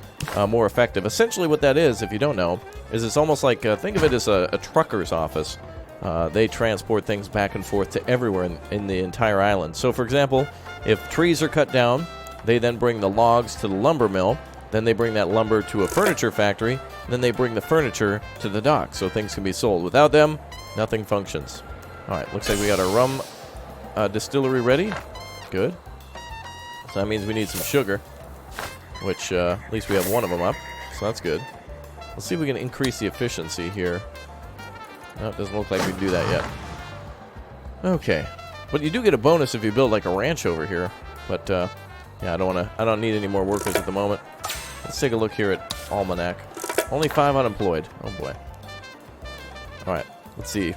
more effective. Essentially what that is, if you don't know, is it's almost like, think of it as a trucker's office. They transport things back and forth to everywhere in the entire island. So, for example, if trees are cut down, they then bring the logs to the lumber mill. Then they bring that lumber to a furniture factory. And then they bring the furniture to the dock so things can be sold. Without them, nothing functions. All right, looks like we got our rum distillery ready. Good. So that means we need some sugar, which at least we have one of them up. So that's good. Let's see if we can increase the efficiency here. No, it doesn't look like we can do that yet. Okay, but you do get a bonus if you build like a ranch over here. But yeah, I don't need any more workers at the moment. Let's take a look here at Almanac. Only 5 unemployed. Oh boy. All right, let's see.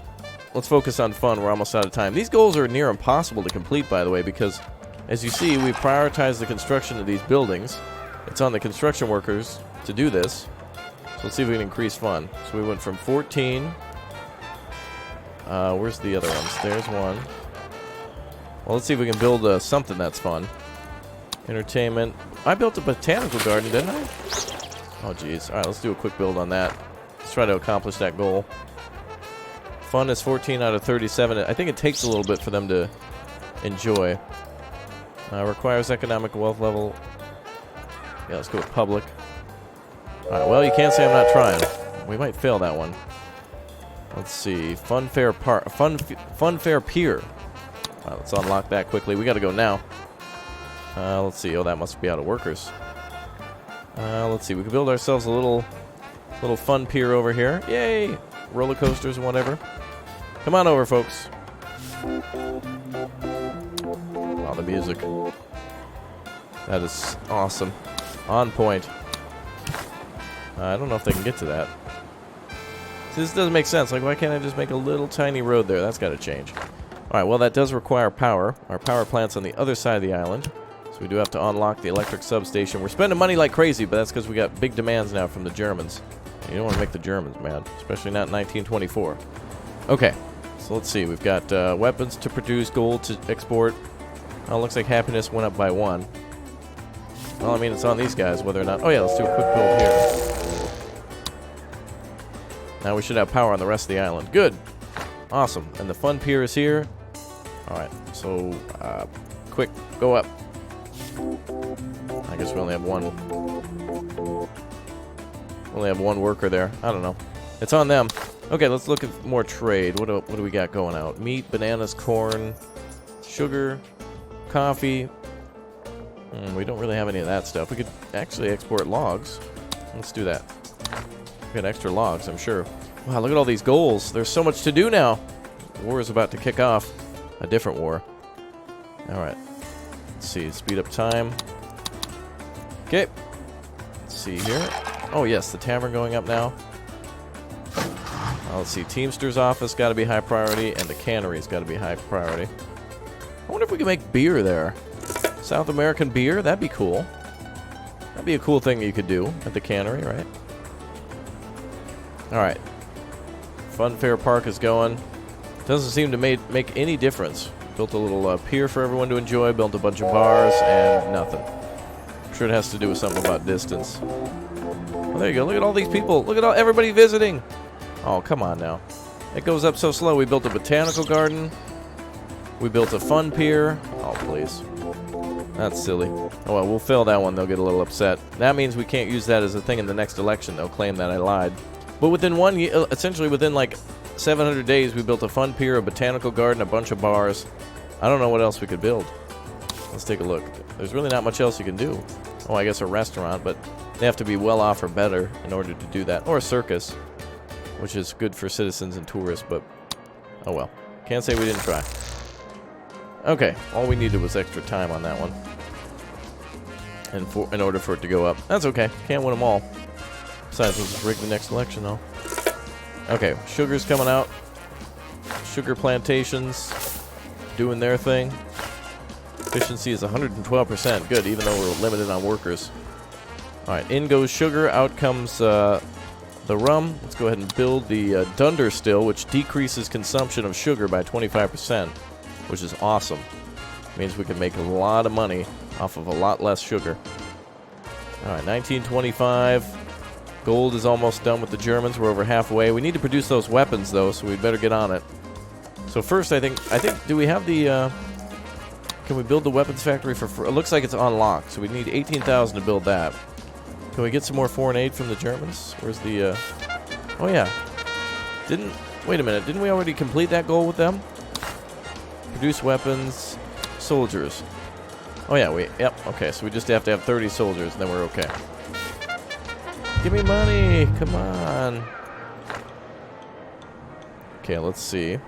Let's focus on fun. We're almost out of time. These goals are near impossible to complete, by the way, because as you see, we prioritize the construction of these buildings. It's on the construction workers to do this. So let's see if we can increase fun. So we went from 14. Where's the other ones? There's one. Well, let's see if we can build something that's fun. Entertainment. I built a botanical garden, didn't I? Oh, geez. All right, let's do a quick build on that. Let's try to accomplish that goal. Fun is 14 out of 37. I think it takes a little bit for them to enjoy. Requires economic wealth level. Yeah, let's go with public. All right, well, you can't say I'm not trying. We might fail that one. Let's see. Fun Fair Pier. All right, let's unlock that quickly. We got to go now. Let's see. Oh, that must be out of workers. Let's see. We can build ourselves a little fun pier over here. Yay! Roller coasters and whatever. Come on over, folks. Wow, the music. That is awesome. On point. I don't know if they can get to that. See, this doesn't make sense. Like, why can't I just make a little tiny road there? That's got to change. Alright, well, that does require power. Our power plant's on the other side of the island. So we do have to unlock the electric substation. We're spending money like crazy, but that's because we got big demands now from the Germans. You don't want to make the Germans mad, especially not in 1924. Okay, so let's see. We've got weapons to produce, gold to export. Oh, looks like happiness went up by 1. Well, I mean, it's on these guys whether or not... Oh, yeah, let's do a quick build here. Now we should have power on the rest of the island. Good. Awesome. And the fun pier is here. Alright, so, quick, go up. I guess we only have one. Only have one worker there. I don't know. It's on them. Okay, let's look at more trade. What do we got going out? Meat, bananas, corn, sugar, coffee. We don't really have any of that stuff. We could actually export logs. Let's do that. We got extra logs, I'm sure. Wow, look at all these goals. There's so much to do now. The war is about to kick off. A different war. Alright. Let's see. Speed up time. Okay. Let's see here. Oh, yes. The tavern going up now. Let's see. Teamster's office got to be high priority. And the cannery's got to be high priority. I wonder if we can make beer there. South American beer? That'd be cool. That'd be a cool thing you could do at the cannery, right? Alright. Funfair Park is going. Doesn't seem to make any difference. Built a little pier for everyone to enjoy. Built a bunch of bars and nothing. I'm sure it has to do with something about distance. Oh, there you go. Look at all these people. Look at everybody visiting. Oh, come on now. It goes up so slow. We built a botanical garden. We built a fun pier. Oh, please. That's silly. Oh, well, we'll fail that one. They'll get a little upset. That means we can't use that as a thing in the next election. They'll claim that I lied. But within 1 year, essentially within like 700 days, we built a fun pier, a botanical garden, a bunch of bars. I don't know what else we could build. Let's take a look. There's really not much else you can do. Oh, I guess a restaurant, but they have to be well off or better in order to do that. Or a circus, which is good for citizens and tourists, but oh well. Can't say we didn't try. Okay, all we needed was extra time on that one. And in order for it to go up. That's okay. Can't win them all. Besides, we'll just rig the next election, though. Okay, sugar's coming out. Sugar plantations doing their thing. Efficiency is 112%. Good, even though we're limited on workers. Alright, in goes sugar. Out comes the rum. Let's go ahead and build the dunder still, which decreases consumption of sugar by 25%, which is awesome. Means we can make a lot of money off of a lot less sugar. Alright, 1925. Gold is almost done with the Germans. We're over halfway. We need to produce those weapons, though, so we'd better get on it. So first, I think, do we have the, can we build the weapons factory for, it looks like it's unlocked, so we need 18,000 to build that. Can we get some more foreign aid from the Germans? Where's the, oh yeah. Wait a minute, didn't we already complete that goal with them? Produce weapons, soldiers. Oh yeah, yep, okay, so we just have to have 30 soldiers, and then we're okay. Give me money, come on. Okay, let's see.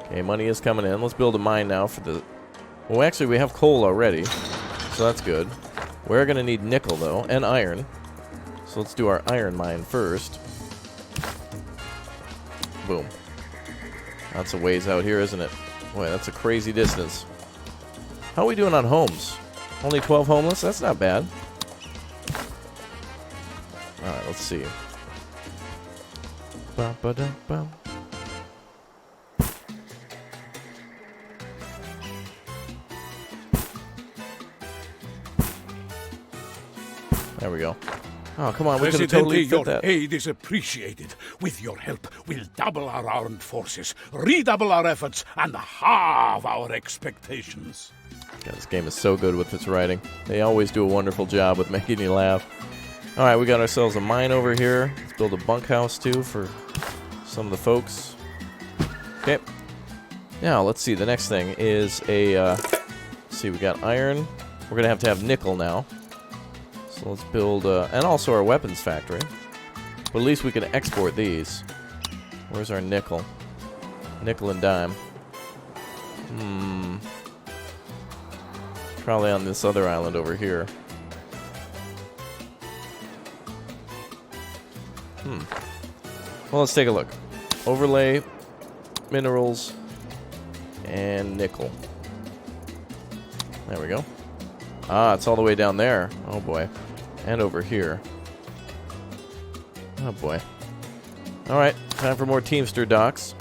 Okay, money is coming in. Let's build a mine now for the... Well, actually, we have coal already, so that's good. We're going to need nickel, though, and iron. So let's do our iron mine first. Boom. That's a ways out here, isn't it? Boy, that's a crazy distance. How are we doing on homes? Only 12 homeless? That's not bad. Alright, let's see. Ba-ba-da-bum. There we go. Oh, come on, we could have totally fit that. Your aid is appreciated. With your help, we'll double our armed forces, redouble our efforts, and halve our expectations. God, this game is so good with its writing. They always do a wonderful job with making you laugh. Alright, we got ourselves a mine over here. Let's build a bunkhouse, too, for some of the folks. Okay. Now, let's see. The next thing is a... let's see, we got iron. We're going to have nickel now. So let's build, and also our weapons factory. But at least we can export these. Where's our nickel? Nickel and dime. Probably on this other island over here. Well, let's take a look. Overlay, minerals, and nickel. There we go. Ah, it's all the way down there. Oh boy. And over here. Oh boy. Alright, time for more Teamster docks.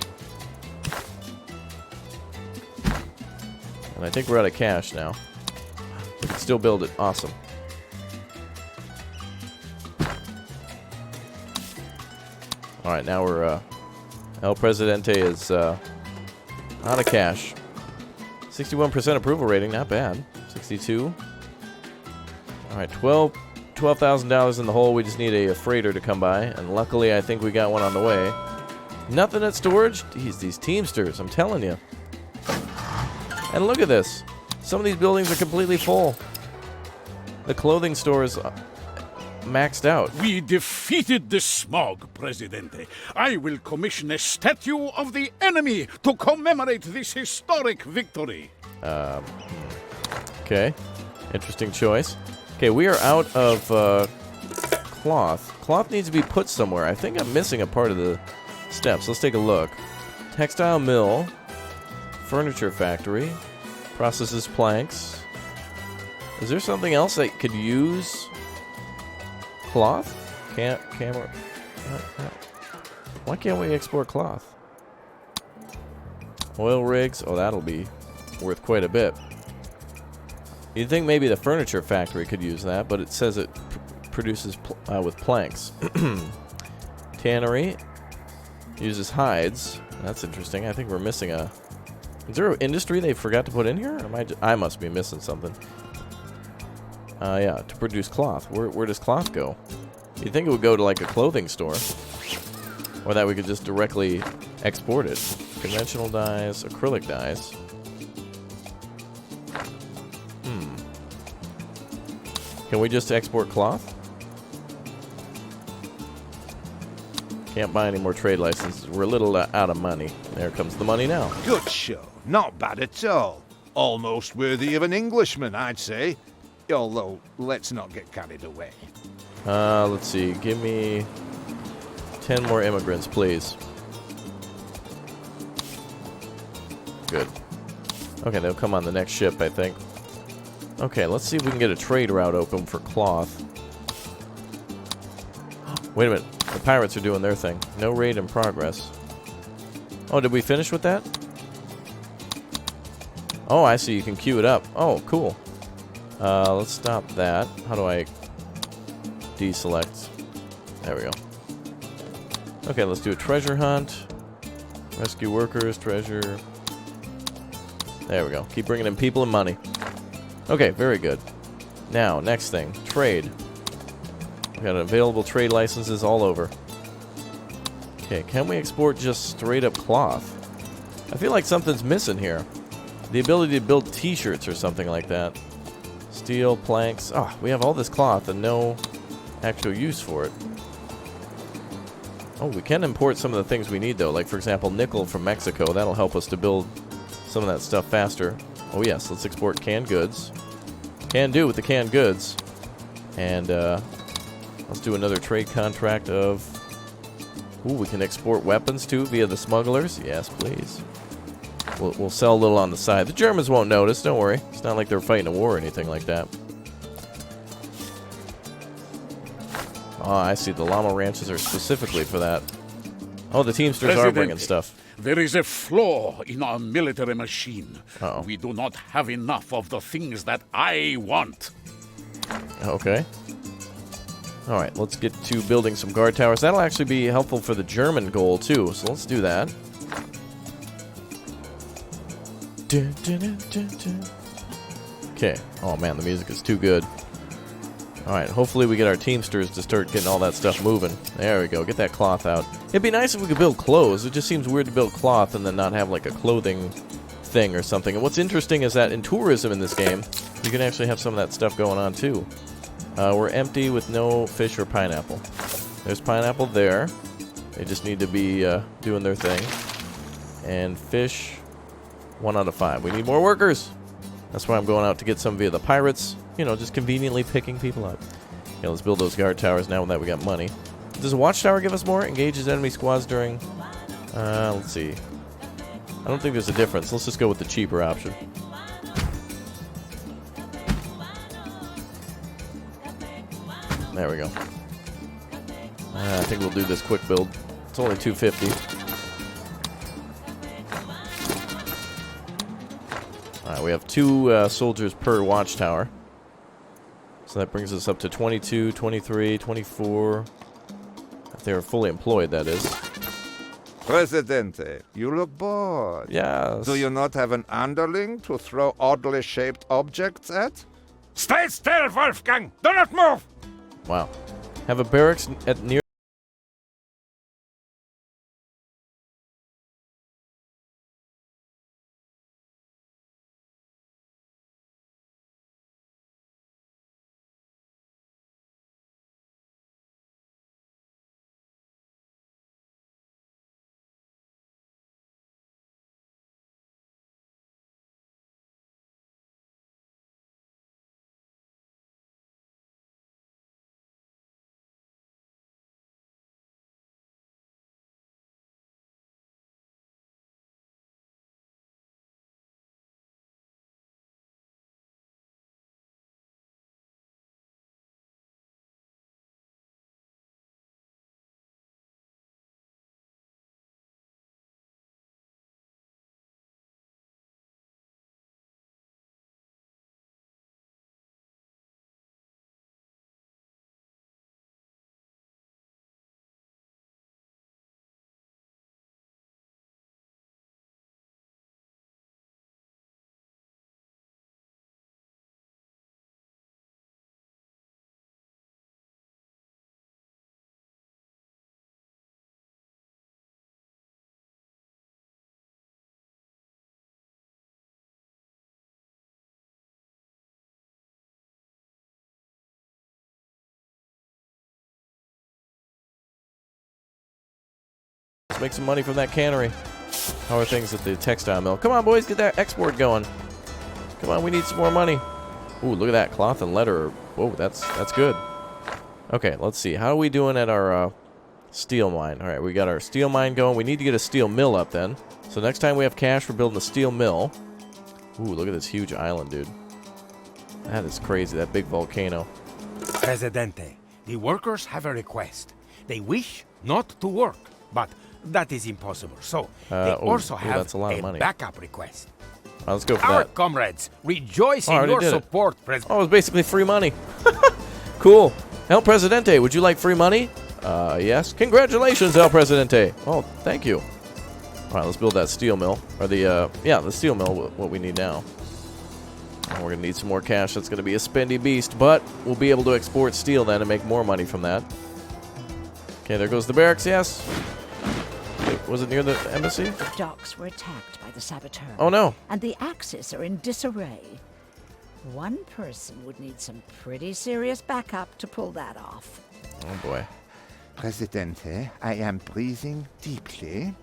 And I think we're out of cash now. We can still build it. Awesome. Alright, now we're, El Presidente is, out of cash. 61% approval rating, not bad. 62. Alright, $12,000 in the hole. We just need a freighter to come by, and luckily I think we got one on the way. Nothing at storage? Jeez, these Teamsters, I'm telling you. And look at this. Some of these buildings are completely full. The clothing store is maxed out. We defeated the smog, Presidente. I will commission a statue of the enemy to commemorate this historic victory. Okay. Interesting choice. Okay, we are out of cloth. Cloth needs to be put somewhere. I think I'm missing a part of the steps. Let's take a look. Textile mill. Furniture factory. Processes planks. Is there something else that could use cloth? Camera. Why can't we export cloth? Oil rigs. Oh, that'll be worth quite a bit. You'd think maybe the furniture factory could use that, but it says it produces with planks. Tannery uses hides. That's interesting. I think we're missing a... Is there an industry they forgot to put in here? Or I must be missing something. Yeah, to produce cloth. Where does cloth go? You'd think it would go to like a clothing store. Or that we could just directly export it. Conventional dyes, acrylic dyes. Can we just export cloth? Can't buy any more trade licenses. We're a little out of money. There comes the money now. Good show. Not bad at all. Almost worthy of an Englishman, I'd say. Although, let's not get carried away. Let's see. Give me 10 more immigrants, please. Good. Okay, they'll come on the next ship, I think. Okay, let's see if we can get a trade route open for cloth. Wait a minute. The pirates are doing their thing. No raid in progress. Oh, did we finish with that? Oh, I see. You can queue it up. Oh, cool. Let's stop that. How do I deselect? There we go. Okay, let's do a treasure hunt. Rescue workers, treasure. There we go. Keep bringing in people and money. Okay, very good. Now, next thing. Trade. We got available trade licenses all over. Okay, can we export just straight up cloth? I feel like something's missing here. The ability to build t-shirts or something like that. Steel, planks. Ah, we have all this cloth and no actual use for it. Oh, we can import some of the things we need though. Like, for example, nickel from Mexico. That'll help us to build some of that stuff faster. Oh yes, let's export canned goods. Can do with the canned goods. And let's do another trade contract of... Ooh, we can export weapons too via the smugglers. Yes, please. We'll sell a little on the side. The Germans won't notice, don't worry. It's not like they're fighting a war or anything like that. Oh, I see. The llama ranches are specifically for that. Oh, the Teamsters are bringing stuff. There is a flaw in our military machine. Uh-oh. We do not have enough of the things that I want. Okay. Alright, let's get to building some guard towers. That'll actually be helpful for the German goal, too. So let's do that. Okay. Oh, man, the music is too good. Alright, hopefully we get our Teamsters to start getting all that stuff moving. There we go. Get that cloth out. It'd be nice if we could build clothes. It just seems weird to build cloth and then not have, like, a clothing thing or something. And what's interesting is that in tourism in this game, you can actually have some of that stuff going on, too. We're empty with no fish or pineapple. There's pineapple there. They just need to be doing their thing. And fish, 1 out of 5. We need more workers. That's why I'm going out to get some via the pirates. You know, just conveniently picking people up. Yeah, let's build those guard towers now that we got money. Does a watchtower give us more? Engages enemy squads during... let's see. I don't think there's a difference. Let's just go with the cheaper option. There we go. I think we'll do this quick build. It's only 250. Alright, we have 2 soldiers per watchtower. So that brings us up to 22, 23, 24. If they're fully employed, that is. Presidente, you look bored. Yes. Do you not have an underling to throw oddly shaped objects at? Stay still, Wolfgang! Do not move! Wow. Have a barracks at near... Let's make some money from that cannery. How are things at the textile mill? Come on, boys, get that export going. Come on, we need some more money. Ooh, look at that. Cloth and leather. Whoa, that's good. Okay, let's see. How are we doing at our steel mine? All right, we got our steel mine going. We need to get a steel mill up then. So next time we have cash, we're building a steel mill. Ooh, look at this huge island, dude. That is crazy, that big volcano. Presidente, the workers have a request. They wish not to work, but that is impossible. So they also have that's a lot of money. Backup request. All right, let's go for Our that. comrades rejoice in your support, President. Oh, it was basically free money. Cool. El Presidente, would you like free money? Yes. Congratulations, El Presidente. Oh, thank you. All right, let's build that steel mill. Or the steel mill, what we need now. And we're going to need some more cash. That's going to be a spendy beast, but we'll be able to export steel then and make more money from that. Okay, there goes the barracks, yes. Wait, was it near the embassy? The docks were attacked by the saboteurs. Oh, no. And the Axis are in disarray. One person would need some pretty serious backup to pull that off. Oh, boy. Presidente, I am breathing deeply.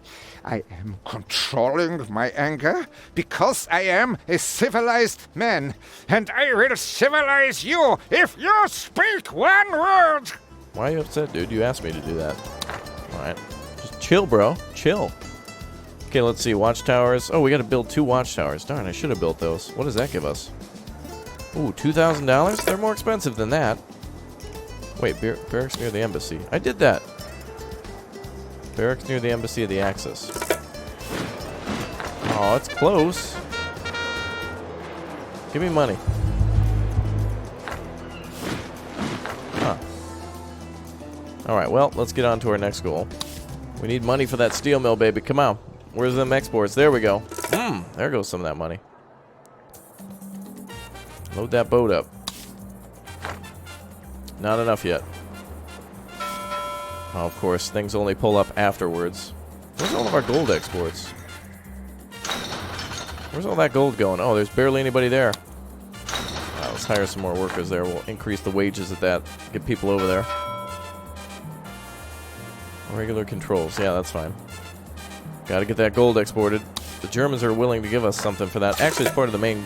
I am controlling my anger because I am a civilized man. And I will civilize you if you speak one word. Why are you upset, dude? You asked me to do that. All right. Just chill, bro. Chill. Okay, let's see. Watchtowers. Oh, we got to build 2 watchtowers. Darn, I should have built those. What does that give us? Ooh, $2,000? They're more expensive than that. Wait, barracks near the embassy. I did that. Barracks near the embassy of the Axis. Oh, it's close. Give me money. Huh. Alright, well, let's get on to our next goal. We need money for that steel mill, baby. Come on. Where's them exports? There we go. There goes some of that money. Load that boat up. Not enough yet. Oh, of course, things only pull up afterwards. Where's all of our gold exports? Where's all that gold going? Oh, there's barely anybody there. Let's hire some more workers there. We'll increase the wages at that. Get people over there. Regular controls. Yeah, that's fine. Got to get that gold exported. The Germans are willing to give us something for that. Actually, it's part of the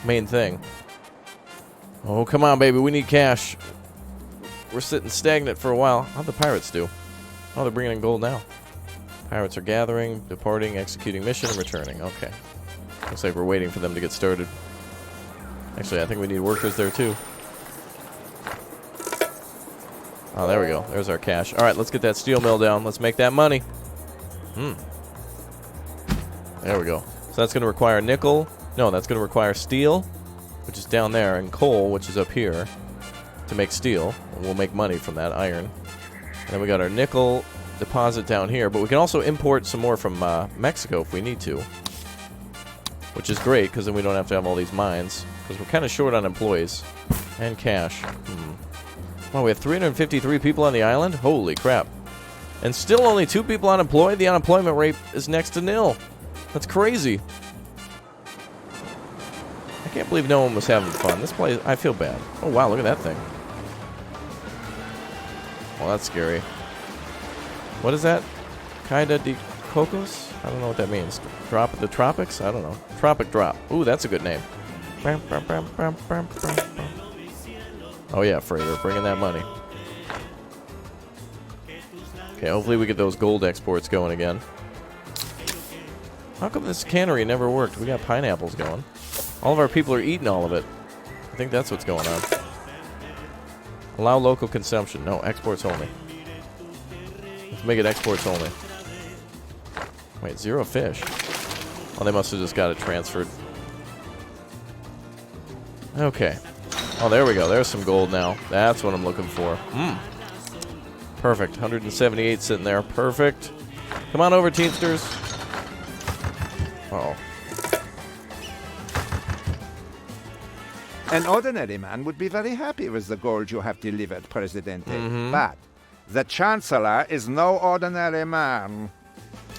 main thing. Oh, come on, baby. We need cash. We're sitting stagnant for a while. How'd the pirates do? Oh, they're bringing in gold now. Pirates are gathering, departing, executing mission, and returning. Okay. Looks like we're waiting for them to get started. Actually, I think we need workers there, too. Oh, there we go. There's our cash. All right, let's get that steel mill down. Let's make that money. There we go. So that's going to require nickel. No, that's going to require steel, which is down there, and coal, which is up here, to make steel. And we'll make money from that iron. And then we got our nickel deposit down here, but we can also import some more from Mexico if we need to, which is great because then we don't have to have all these mines, because we're kind of short on employees and cash. Wow, we have 353 people on the island? Holy crap. And still only 2 people unemployed? The unemployment rate is next to nil. That's crazy. I can't believe no one was having fun. This place, I feel bad. Oh, wow, look at that thing. Well, that's scary. What is that? Caida de Cocos? I don't know what that means. Drop of the tropics? I don't know. Tropic drop. Ooh, that's a good name. Oh yeah, freighter, bringing that money. Okay, hopefully we get those gold exports going again. How come this cannery never worked? We got pineapples going. All of our people are eating all of it. I think that's what's going on. Allow local consumption. No, exports only. Let's make it exports only. Wait, 0 fish. Oh, they must have just got it transferred. Okay. Oh, there we go. There's some gold now. That's what I'm looking for. Perfect. 178 sitting there. Perfect. Come on over, Teamsters. Uh-oh. An ordinary man would be very happy with the gold you have delivered, Presidente. But the Chancellor is no ordinary man.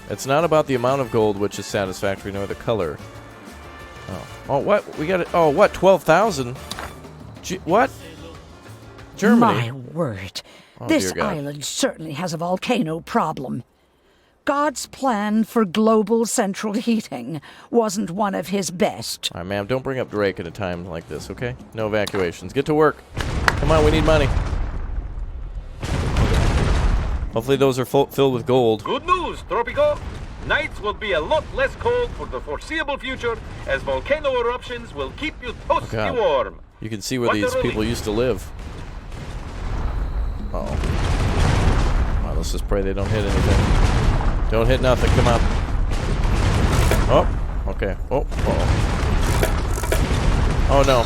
It's not about the amount of gold which is satisfactory, nor the color. Oh, what? We got it. Oh, what? 12,000? What? Germany? My word. Oh, This dear God. island certainly has a volcano problem. God's plan for global central heating wasn't one of his best. All right, ma'am, don't bring up Drake at a time like this, okay? No evacuations. Get to work. Come on, we need money. Hopefully those are filled with gold. Good news, Tropico. Nights will be a lot less cold for the foreseeable future, as volcano eruptions will keep you toasty God. warm. You can see where these people used to live. Uh-oh. Well, let's just pray they don't hit anything. Don't hit nothing. Come on. Oh, okay. Oh, uh-oh. Oh, no.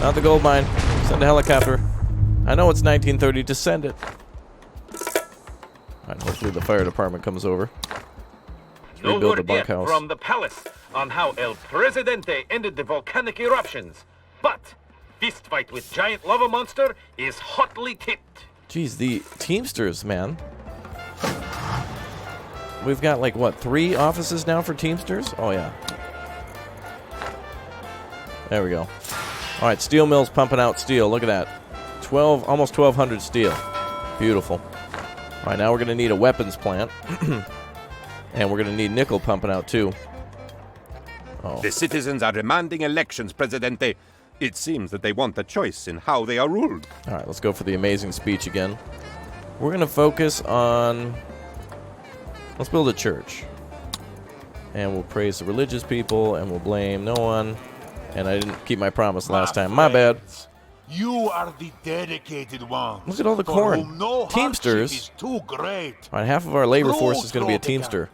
Not the gold mine. Send a helicopter. I know it's 1930. Just send it. All right, hopefully the fire department comes over. Let's No rebuild the word yet bunkhouse. from the palace on how El Presidente ended the volcanic eruptions, but fistfight with giant lava monster is hotly tipped. Jeez, the Teamsters, man. We've got, like, what, 3 offices now for Teamsters? Oh, yeah. There we go. All right, steel mill's pumping out steel. Look at that. Almost 1,200 steel. Beautiful. All right, now we're going to need a weapons plant. And we're going to need nickel pumping out, too. Oh. The citizens are demanding elections, Presidente. It seems that they want a choice in how they are ruled. All right, let's go for the amazing speech again. We're going to focus on... Let's build a church. And we'll praise the religious people, and we'll blame no one. And I didn't keep my promise last time. My bad. You are the dedicated ones. Look at all the for corn. whom no Teamsters. hardship is too great. All right, half of our labor force is going to be a Teamster.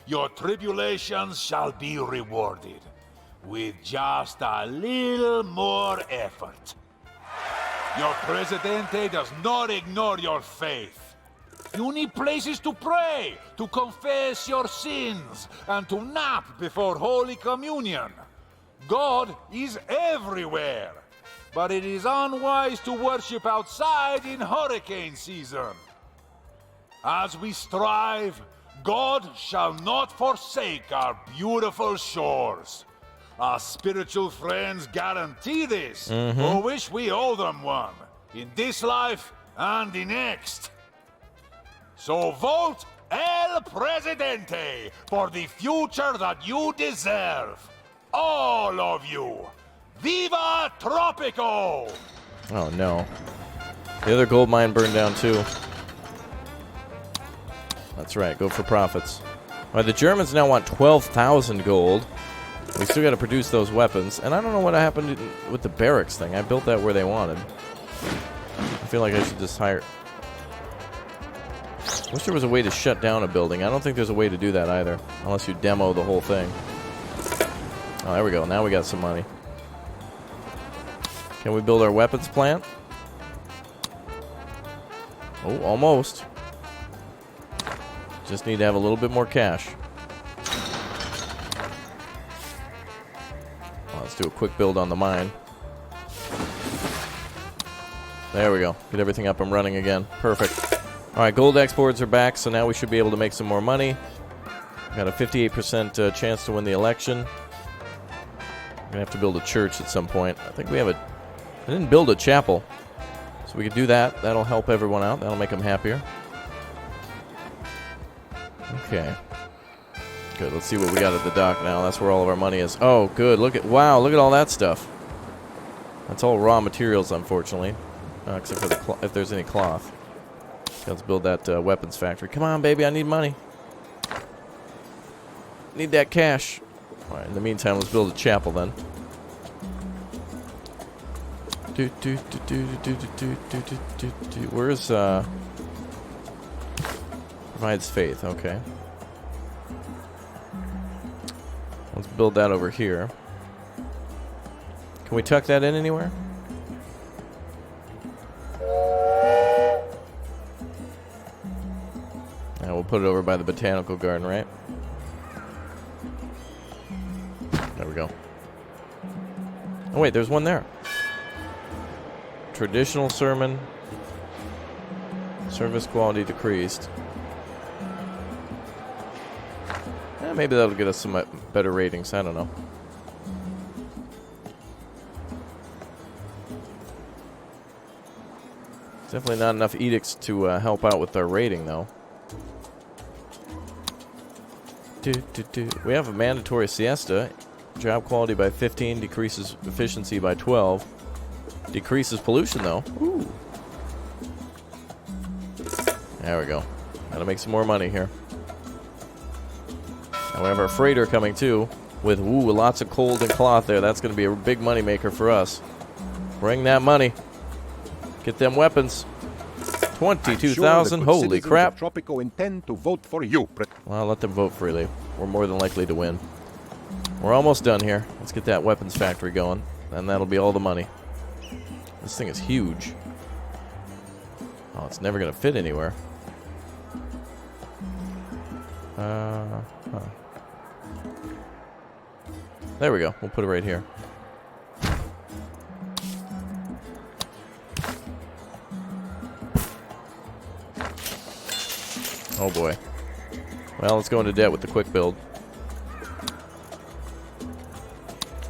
Your tribulations shall be rewarded with just a little more effort. Your Presidente does not ignore your faith. You need places to pray, to confess your sins, and to nap before Holy Communion. God is everywhere, but it is unwise to worship outside in hurricane season. As we strive, God shall not forsake our beautiful shores. Our spiritual friends guarantee this, or wish we owe them one, in this life and the next. So vote El Presidente for the future that you deserve. All of you. Viva Tropico! Oh no. The other gold mine burned down too. That's right, go for profits. All right, the Germans now want 12,000 gold. We still got to produce those weapons. And I don't know what happened with the barracks thing. I built that where they wanted. I feel like I should just hire... I wish there was a way to shut down a building. I don't think there's a way to do that either. Unless you demo the whole thing. Oh, there we go. Now we got some money. Can we build our weapons plant? Oh, almost. Just need to have a little bit more cash. Well, let's do a quick build on the mine. There we go. Get everything up and running again. Perfect. Alright, gold exports are back, so now we should be able to make some more money. Got a 58% chance to win the election. We're gonna have to build a church at some point. I think we have a... I didn't build a chapel. So we could do that. That'll help everyone out. That'll make them happier. Okay. Good. Let's see what we got at the dock now. That's where all of our money is. Oh, good. Look at... Wow, look at all that stuff. That's all raw materials, unfortunately. Except for the if there's any cloth. Let's build that weapons factory. Come on, baby. I need money. Need that cash. All right. In the meantime, let's build a chapel then. Where's provides faith? Okay. Let's build that over here. Can we tuck that in anywhere? Yeah, we'll put it over by the botanical garden, right? There we go. Oh wait, there's one there. Traditional sermon. Service quality decreased. Maybe that'll get us some better ratings. I don't know. Definitely not enough edicts to help out with our rating, though. We have a mandatory siesta. Job quality by 15, decreases efficiency by 12. Decreases pollution, though. Ooh. There we go. Gotta make some more money here. And we have our freighter coming, too. With, lots of coal and cloth there. That's going to be a big money maker for us. Bring that money. Get them weapons. 22,000. Sure, holy crap. Tropico intend to vote for you. Well, let them vote freely. We're more than likely to win. We're almost done here. Let's get that weapons factory going. And that'll be all the money. This thing is huge. Oh, it's never going to fit anywhere. There we go. We'll put it right here. Oh boy. Well, let's go into debt with the quick build.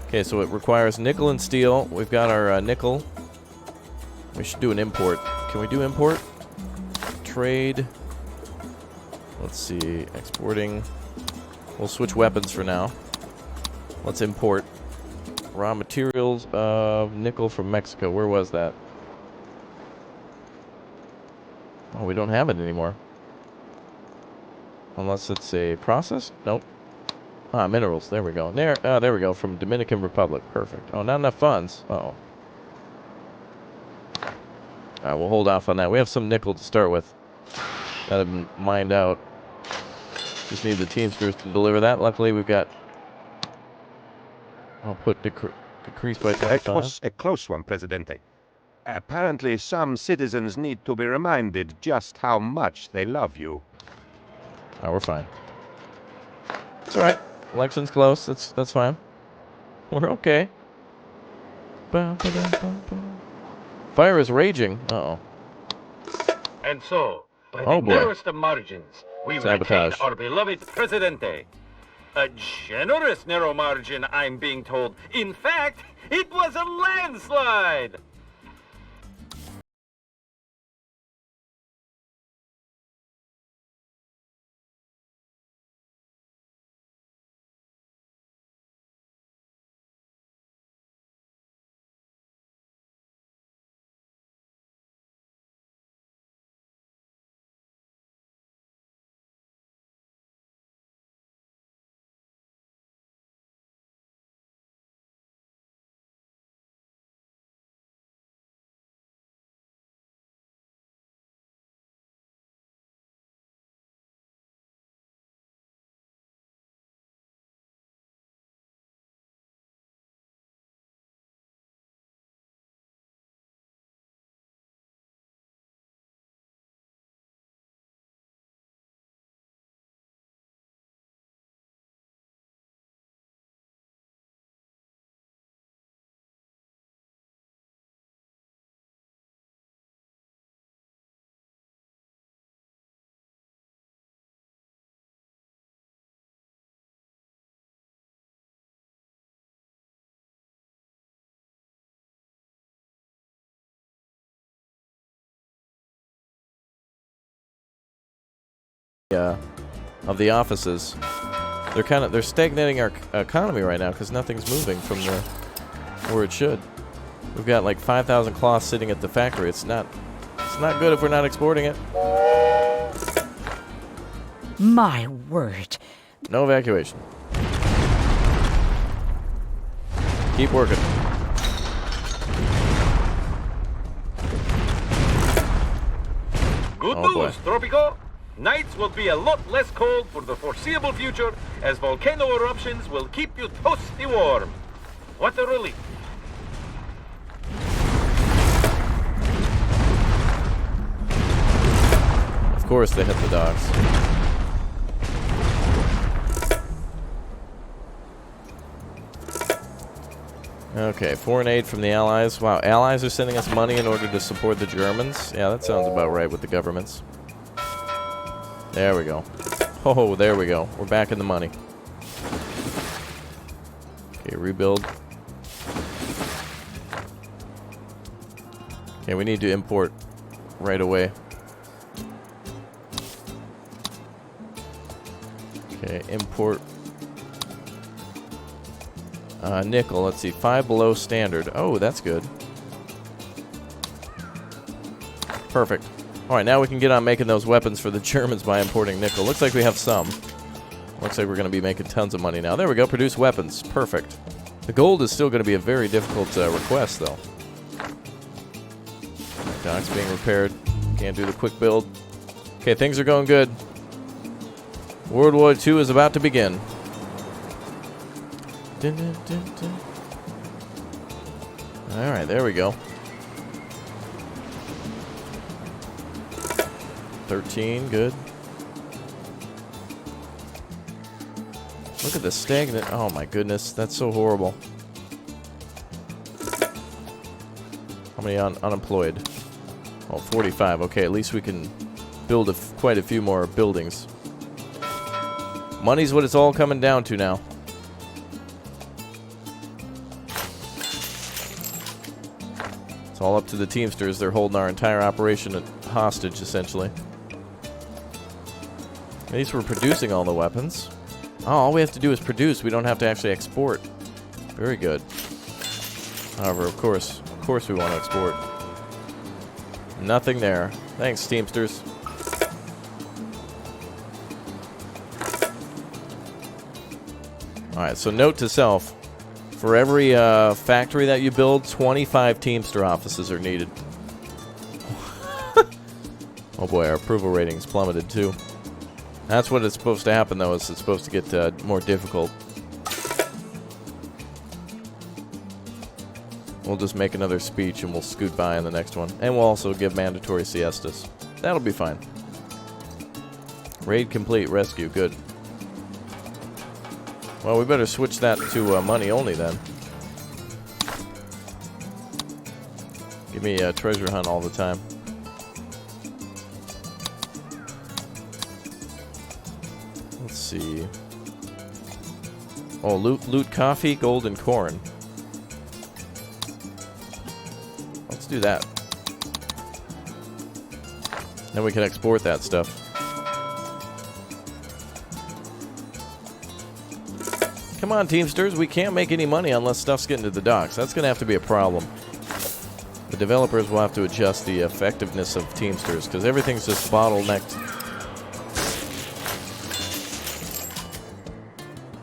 Okay, so it requires nickel and steel. We've got our nickel. We should do an import. Can we do import? Trade. Let's see. Exporting. We'll switch weapons for now. Let's import raw materials of nickel from Mexico. Where was that? Oh, we don't have it anymore. Unless it's a process? Nope. Ah, minerals. There we go. There we go. From Dominican Republic. Perfect. Oh, not enough funds. Uh-oh. Alright, we'll hold off on that. We have some nickel to start with. That have been mined out. Just need the Teamsters to deliver that. Luckily, we've got... I'll put decrease by 10. That was a close one, Presidente. Apparently, some citizens need to be reminded just how much they love you. Oh, we're fine. It's alright. Election's close. That's fine. We're okay. Fire is raging. Uh-oh. And so, by Oh, the boy. narrowest of margins, we retain Sabotage. our beloved Presidente. A generous narrow margin, I'm being told. In fact, it was a landslide! Of the offices. They're stagnating our economy right now because nothing's moving from where it should. We've got like 5,000 cloths sitting at the factory. It's not good if we're not exporting it. My word. No evacuation. Keep working. Good Oh, boy. news, Tropico. Nights will be a lot less cold for the foreseeable future, as volcano eruptions will keep you toasty warm. What a relief. Of course they hit the docks. Okay, foreign aid from the Allies. Wow, Allies are sending us money in order to support the Germans? Yeah, that sounds about right with the governments. There we go. Oh, there we go. We're back in the money. Okay, rebuild. Okay, we need to import right away. Okay, import. Nickel, let's see. 5 below standard. Oh, that's good. Perfect. Alright, now we can get on making those weapons for the Germans by importing nickel. Looks like we have some. Looks like we're going to be making tons of money now. There we go. Produce weapons. Perfect. The gold is still going to be a very difficult request, though. Dock's being repaired. Can't do the quick build. Okay, things are going good. World War II is about to begin. Alright, there we go. 13, good. Look at the stagnant. Oh my goodness, that's so horrible. How many unemployed? Oh, 45. Okay, at least we can build quite a few more buildings. Money's what it's all coming down to now. It's all up to the Teamsters. They're holding our entire operation hostage, essentially. At least we're producing all the weapons. Oh, all we have to do is produce. We don't have to actually export. Very good. However, of course we want to export. Nothing there. Thanks, Teamsters. Alright, so note to self. For every factory that you build, 25 Teamster offices are needed. Oh boy, our approval ratings plummeted too. That's what it's supposed to happen, though, is it's supposed to get more difficult. We'll just make another speech and we'll scoot by in the next one. And we'll also give mandatory siestas. That'll be fine. Raid complete. Rescue. Good. Well, we better switch that to money only then. Give me a treasure hunt all the time. Let's see. Oh, loot coffee, gold, and corn. Let's do that. Then we can export that stuff. Come on, Teamsters. We can't make any money unless stuff's getting to the docks. That's going to have to be a problem. The developers will have to adjust the effectiveness of Teamsters because everything's just bottlenecked.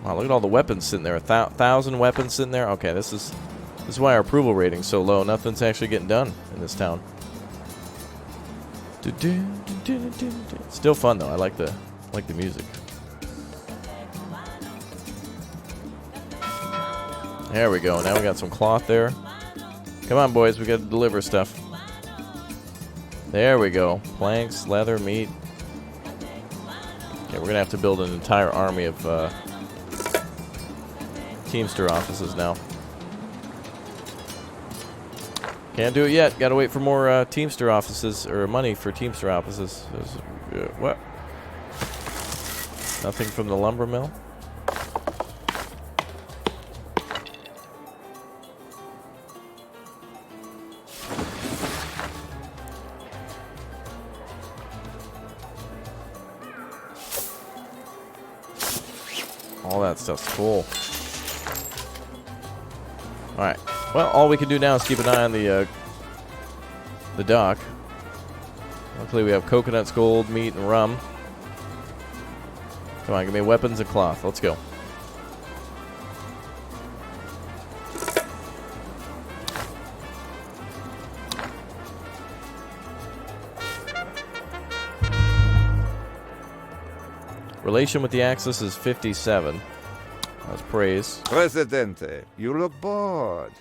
Wow, look at all the weapons sitting there. 1,000 weapons sitting there. Okay, this is why our approval rating's so low. Nothing's actually getting done in this town. Still fun though. I like the music. There we go. Now we got some cloth there. Come on, boys. We got to deliver stuff. There we go. Planks, leather, meat. Okay, we're gonna have to build an entire army of Teamster offices now. Can't do it yet. Gotta wait for more Teamster offices, or money for Teamster offices. What? Nothing from the lumber mill? All that stuff's full. Alright. Well, all we can do now is keep an eye on the dock. Luckily, we have coconuts, gold, meat, and rum. Come on, give me weapons and cloth. Let's go. Relation with the Axis is 57. That's praise. Presidente, you look bored.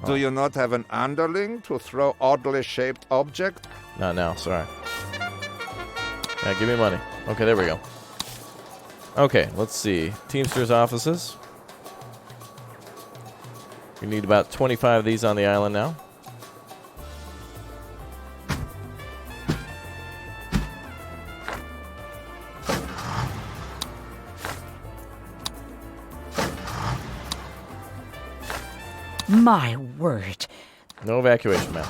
Do you not have an underling to throw oddly shaped object? Not now, sorry. Yeah, give me money. Okay, there we go. Okay, let's see. Teamsters offices. We need about 25 of these on the island now. My word. No evacuation map.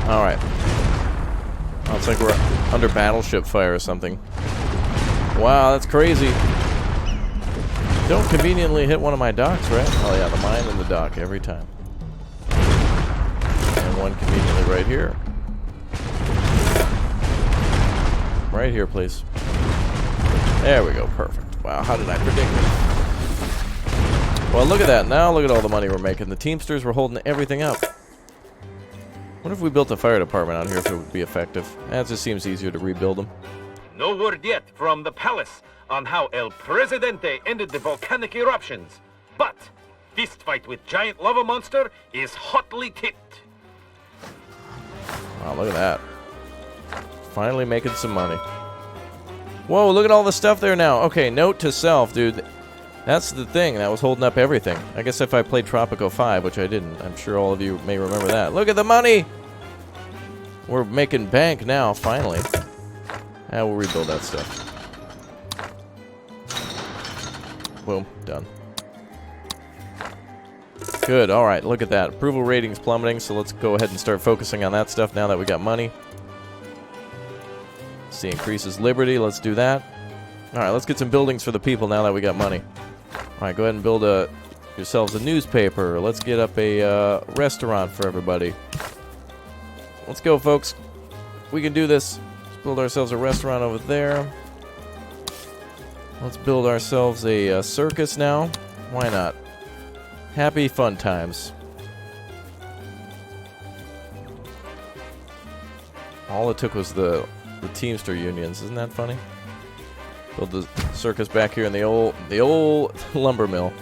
Alright. Oh, it's like we're under battleship fire or something. Wow, that's crazy. Don't conveniently hit one of my docks, right? Oh yeah, the mine and the dock every time. And one conveniently right here. Right here, please. There we go, perfect. Wow, how did I predict it? Well, look at that. Now look at all the money we're making. The Teamsters were holding everything up. What if we built a fire department out here if it would be effective? That just seems easier to rebuild them. No word yet from the palace on how El Presidente ended the volcanic eruptions. But fist fight with giant lava monster is hotly tipped. Wow, look at that. Finally making some money. Whoa, look at all the stuff there now. Okay, note to self, dude. That's the thing that was holding up everything. I guess if I played Tropico 5, which I didn't, I'm sure all of you may remember that. Look at the money! We're making bank now, finally. We'll rebuild that stuff. Boom, done. Good, alright, look at that. Approval rating's plummeting, so let's go ahead and start focusing on that stuff now that we got money. See, increases liberty. Let's do that. All right, let's get some buildings for the people now that we got money. All right, go ahead and build yourselves a newspaper. Let's get up a restaurant for everybody. Let's go, folks. We can do this. Let's build ourselves a restaurant over there. Let's build ourselves a circus now. Why not? Happy fun times. All it took was the Teamster unions. Isn't that funny? Build the circus back here in the old lumber mill.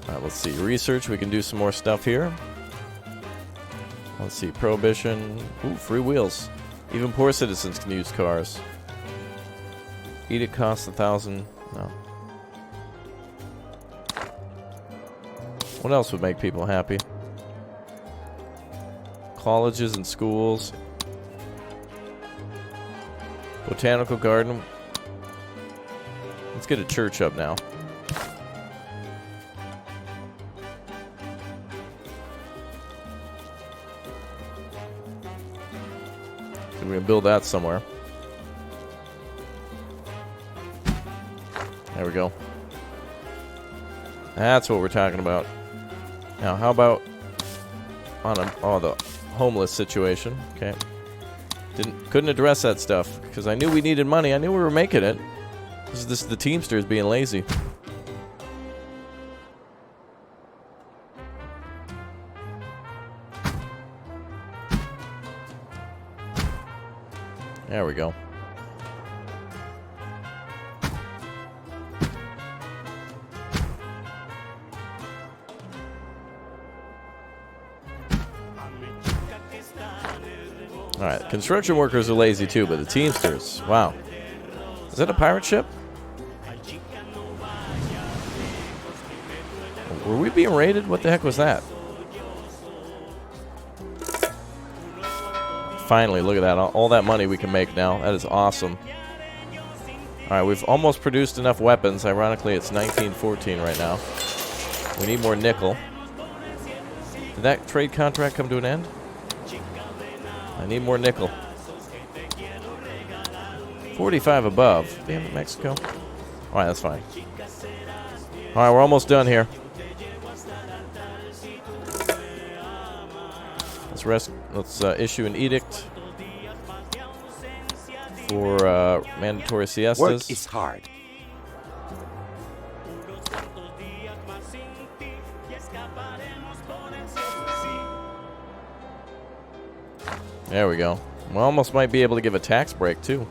Alright, let's see. Research. We can do some more stuff here. Let's see. Prohibition. Ooh, free wheels. Even poor citizens can use cars. Edict costs 1,000. No. What else would make people happy? Colleges and schools. Botanical garden. Let's get a church up now. So we're gonna build that somewhere. There we go. That's what we're talking about. Now, how about on the homeless situation? Okay. Couldn't address that stuff because I knew we needed money. I knew we were making it. This is the Teamsters being lazy. There we go. All right, construction workers are lazy too, but the Teamsters, wow. Is that a pirate ship? Were we being raided? What the heck was that? Finally, look at that. All that money we can make now. That is awesome. All right, we've almost produced enough weapons. Ironically, it's 1914 right now. We need more nickel. Did that trade contract come to an end? I need more nickel. 45 above. Damn it, Mexico. Alright, that's fine. Alright, we're almost done here. Let's issue an edict for mandatory siestas. Work is hard. There we go. We almost might be able to give a tax break, too.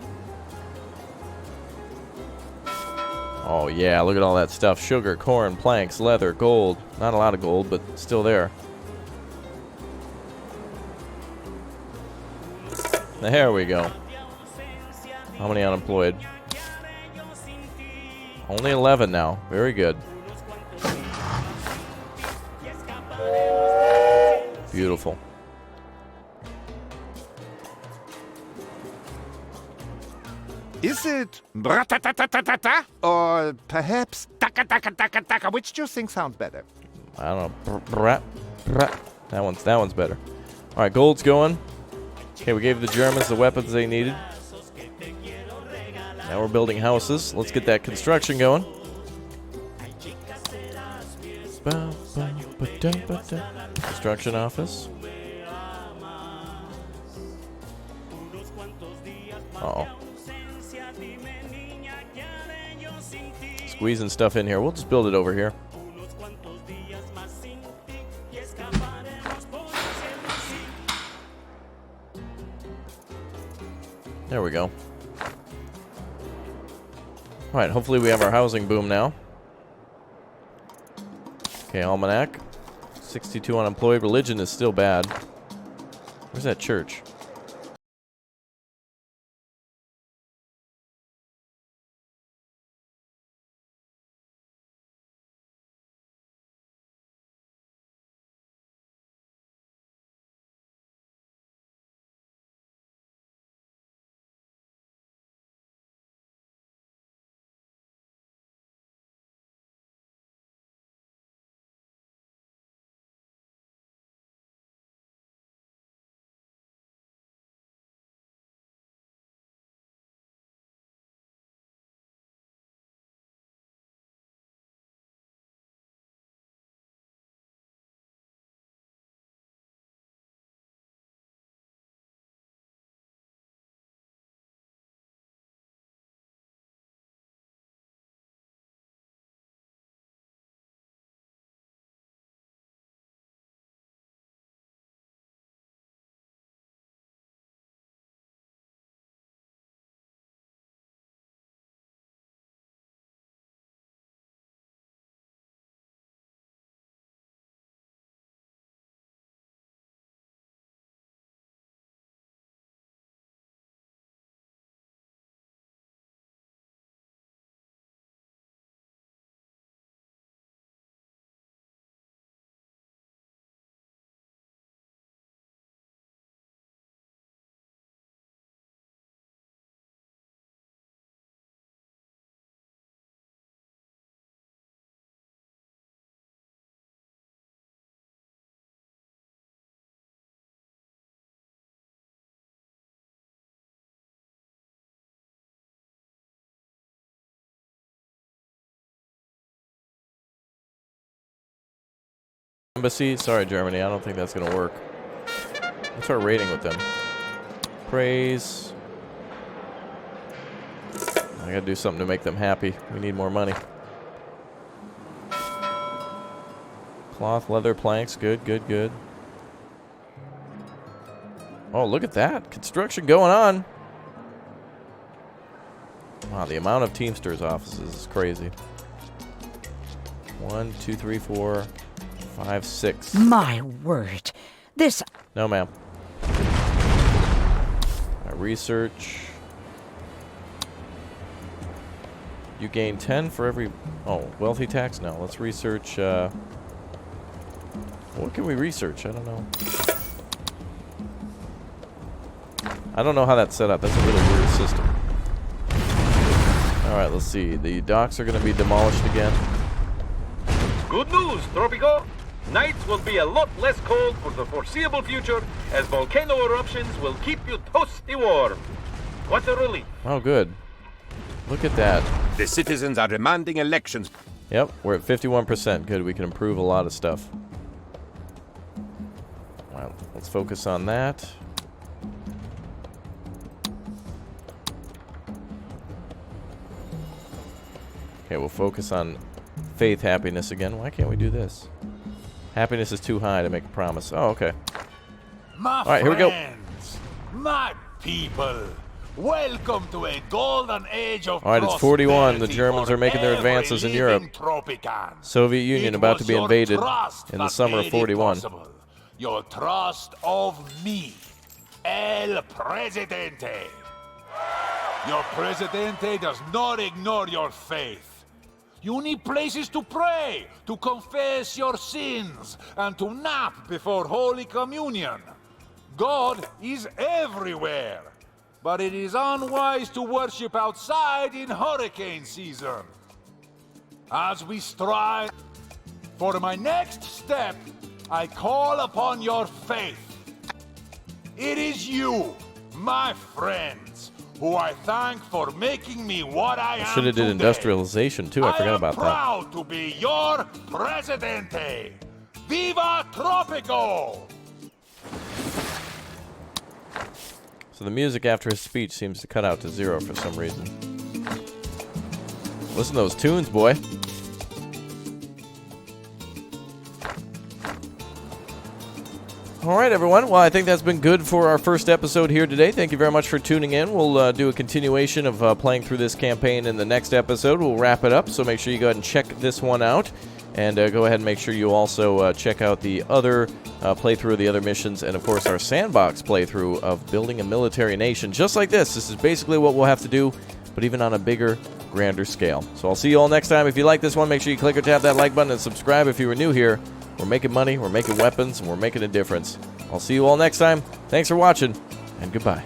Oh, yeah, look at all that stuff. Sugar, corn, planks, leather, gold. Not a lot of gold, but still there. There we go. How many unemployed? Only 11 now. Very good. Beautiful. Is it bra-ta-ta-ta-ta-ta or perhaps taka-taka-taka-taka? Which do you think sounds better? I don't know. That one's better. All right, gold's going. Okay, we gave the Germans the weapons they needed. Now we're building houses. Let's get that construction going. Construction office. Uh-oh. Squeezing stuff in here. We'll just build it over here. There we go. Alright, hopefully we have our housing boom now. Okay, almanac. 62 unemployed. Religion is still bad. Where's that church? Embassy. Sorry, Germany. I don't think that's going to work. What's our rating with them? Praise. I got to do something to make them happy. We need more money. Cloth, leather, planks. Good, good, good. Oh, look at that. Construction going on. Wow, the amount of Teamsters offices is crazy. 1, 2, 3, 4, 5, 6. My word. This... No, ma'am. Research. You gain 10 for every... Oh, wealthy tax? No, let's research... What can we research? I don't know. I don't know how that's set up. That's a really weird system. Alright, let's see. The docks are going to be demolished again. Good news, Tropico. Nights will be a lot less cold for the foreseeable future, as volcano eruptions will keep you toasty warm. What a relief. Oh, good. Look at that. The citizens are demanding elections. Yep, we're at 51%. Good, we can improve a lot of stuff. Well, let's focus on that. Okay, we'll focus on faith, happiness again. Why can't we do this? Happiness is too high to make a promise. Oh, okay. My All right, here we go. friends, my people, welcome to a golden age of All right, it's 41. The prosperity Germans for are making their every advances in Europe. living Tropican. Soviet Union It about to was be your invaded trust in the that summer of made it 41. possible. Your trust of me, El Presidente. Your Presidente does not ignore your faith. You need places to pray, to confess your sins, and to nap before Holy Communion. God is everywhere, but it is unwise to worship outside in hurricane season. As we strive for my next step, I call upon your faith. It is you, my friends, who I thank for making me what I am Should have did today. industrialization too. I forgot about that. I am proud to be your Presidente. Viva Tropico! So the music after his speech seems to cut out to 0 for some reason. Listen to those tunes, boy. All right, everyone. Well, I think that's been good for our first episode here today. Thank you very much for tuning in. We'll do a continuation of playing through this campaign in the next episode. We'll wrap it up, so make sure you go ahead and check this one out. And go ahead and make sure you also check out the other playthrough of the other missions, and, of course, our sandbox playthrough of building a military nation. Just like this. This is basically what we'll have to do, but even on a bigger, grander scale. So I'll see you all next time. If you like this one, make sure you click or tap that like button and subscribe if you were new here. We're making money, we're making weapons, and we're making a difference. I'll see you all next time. Thanks for watching, and goodbye.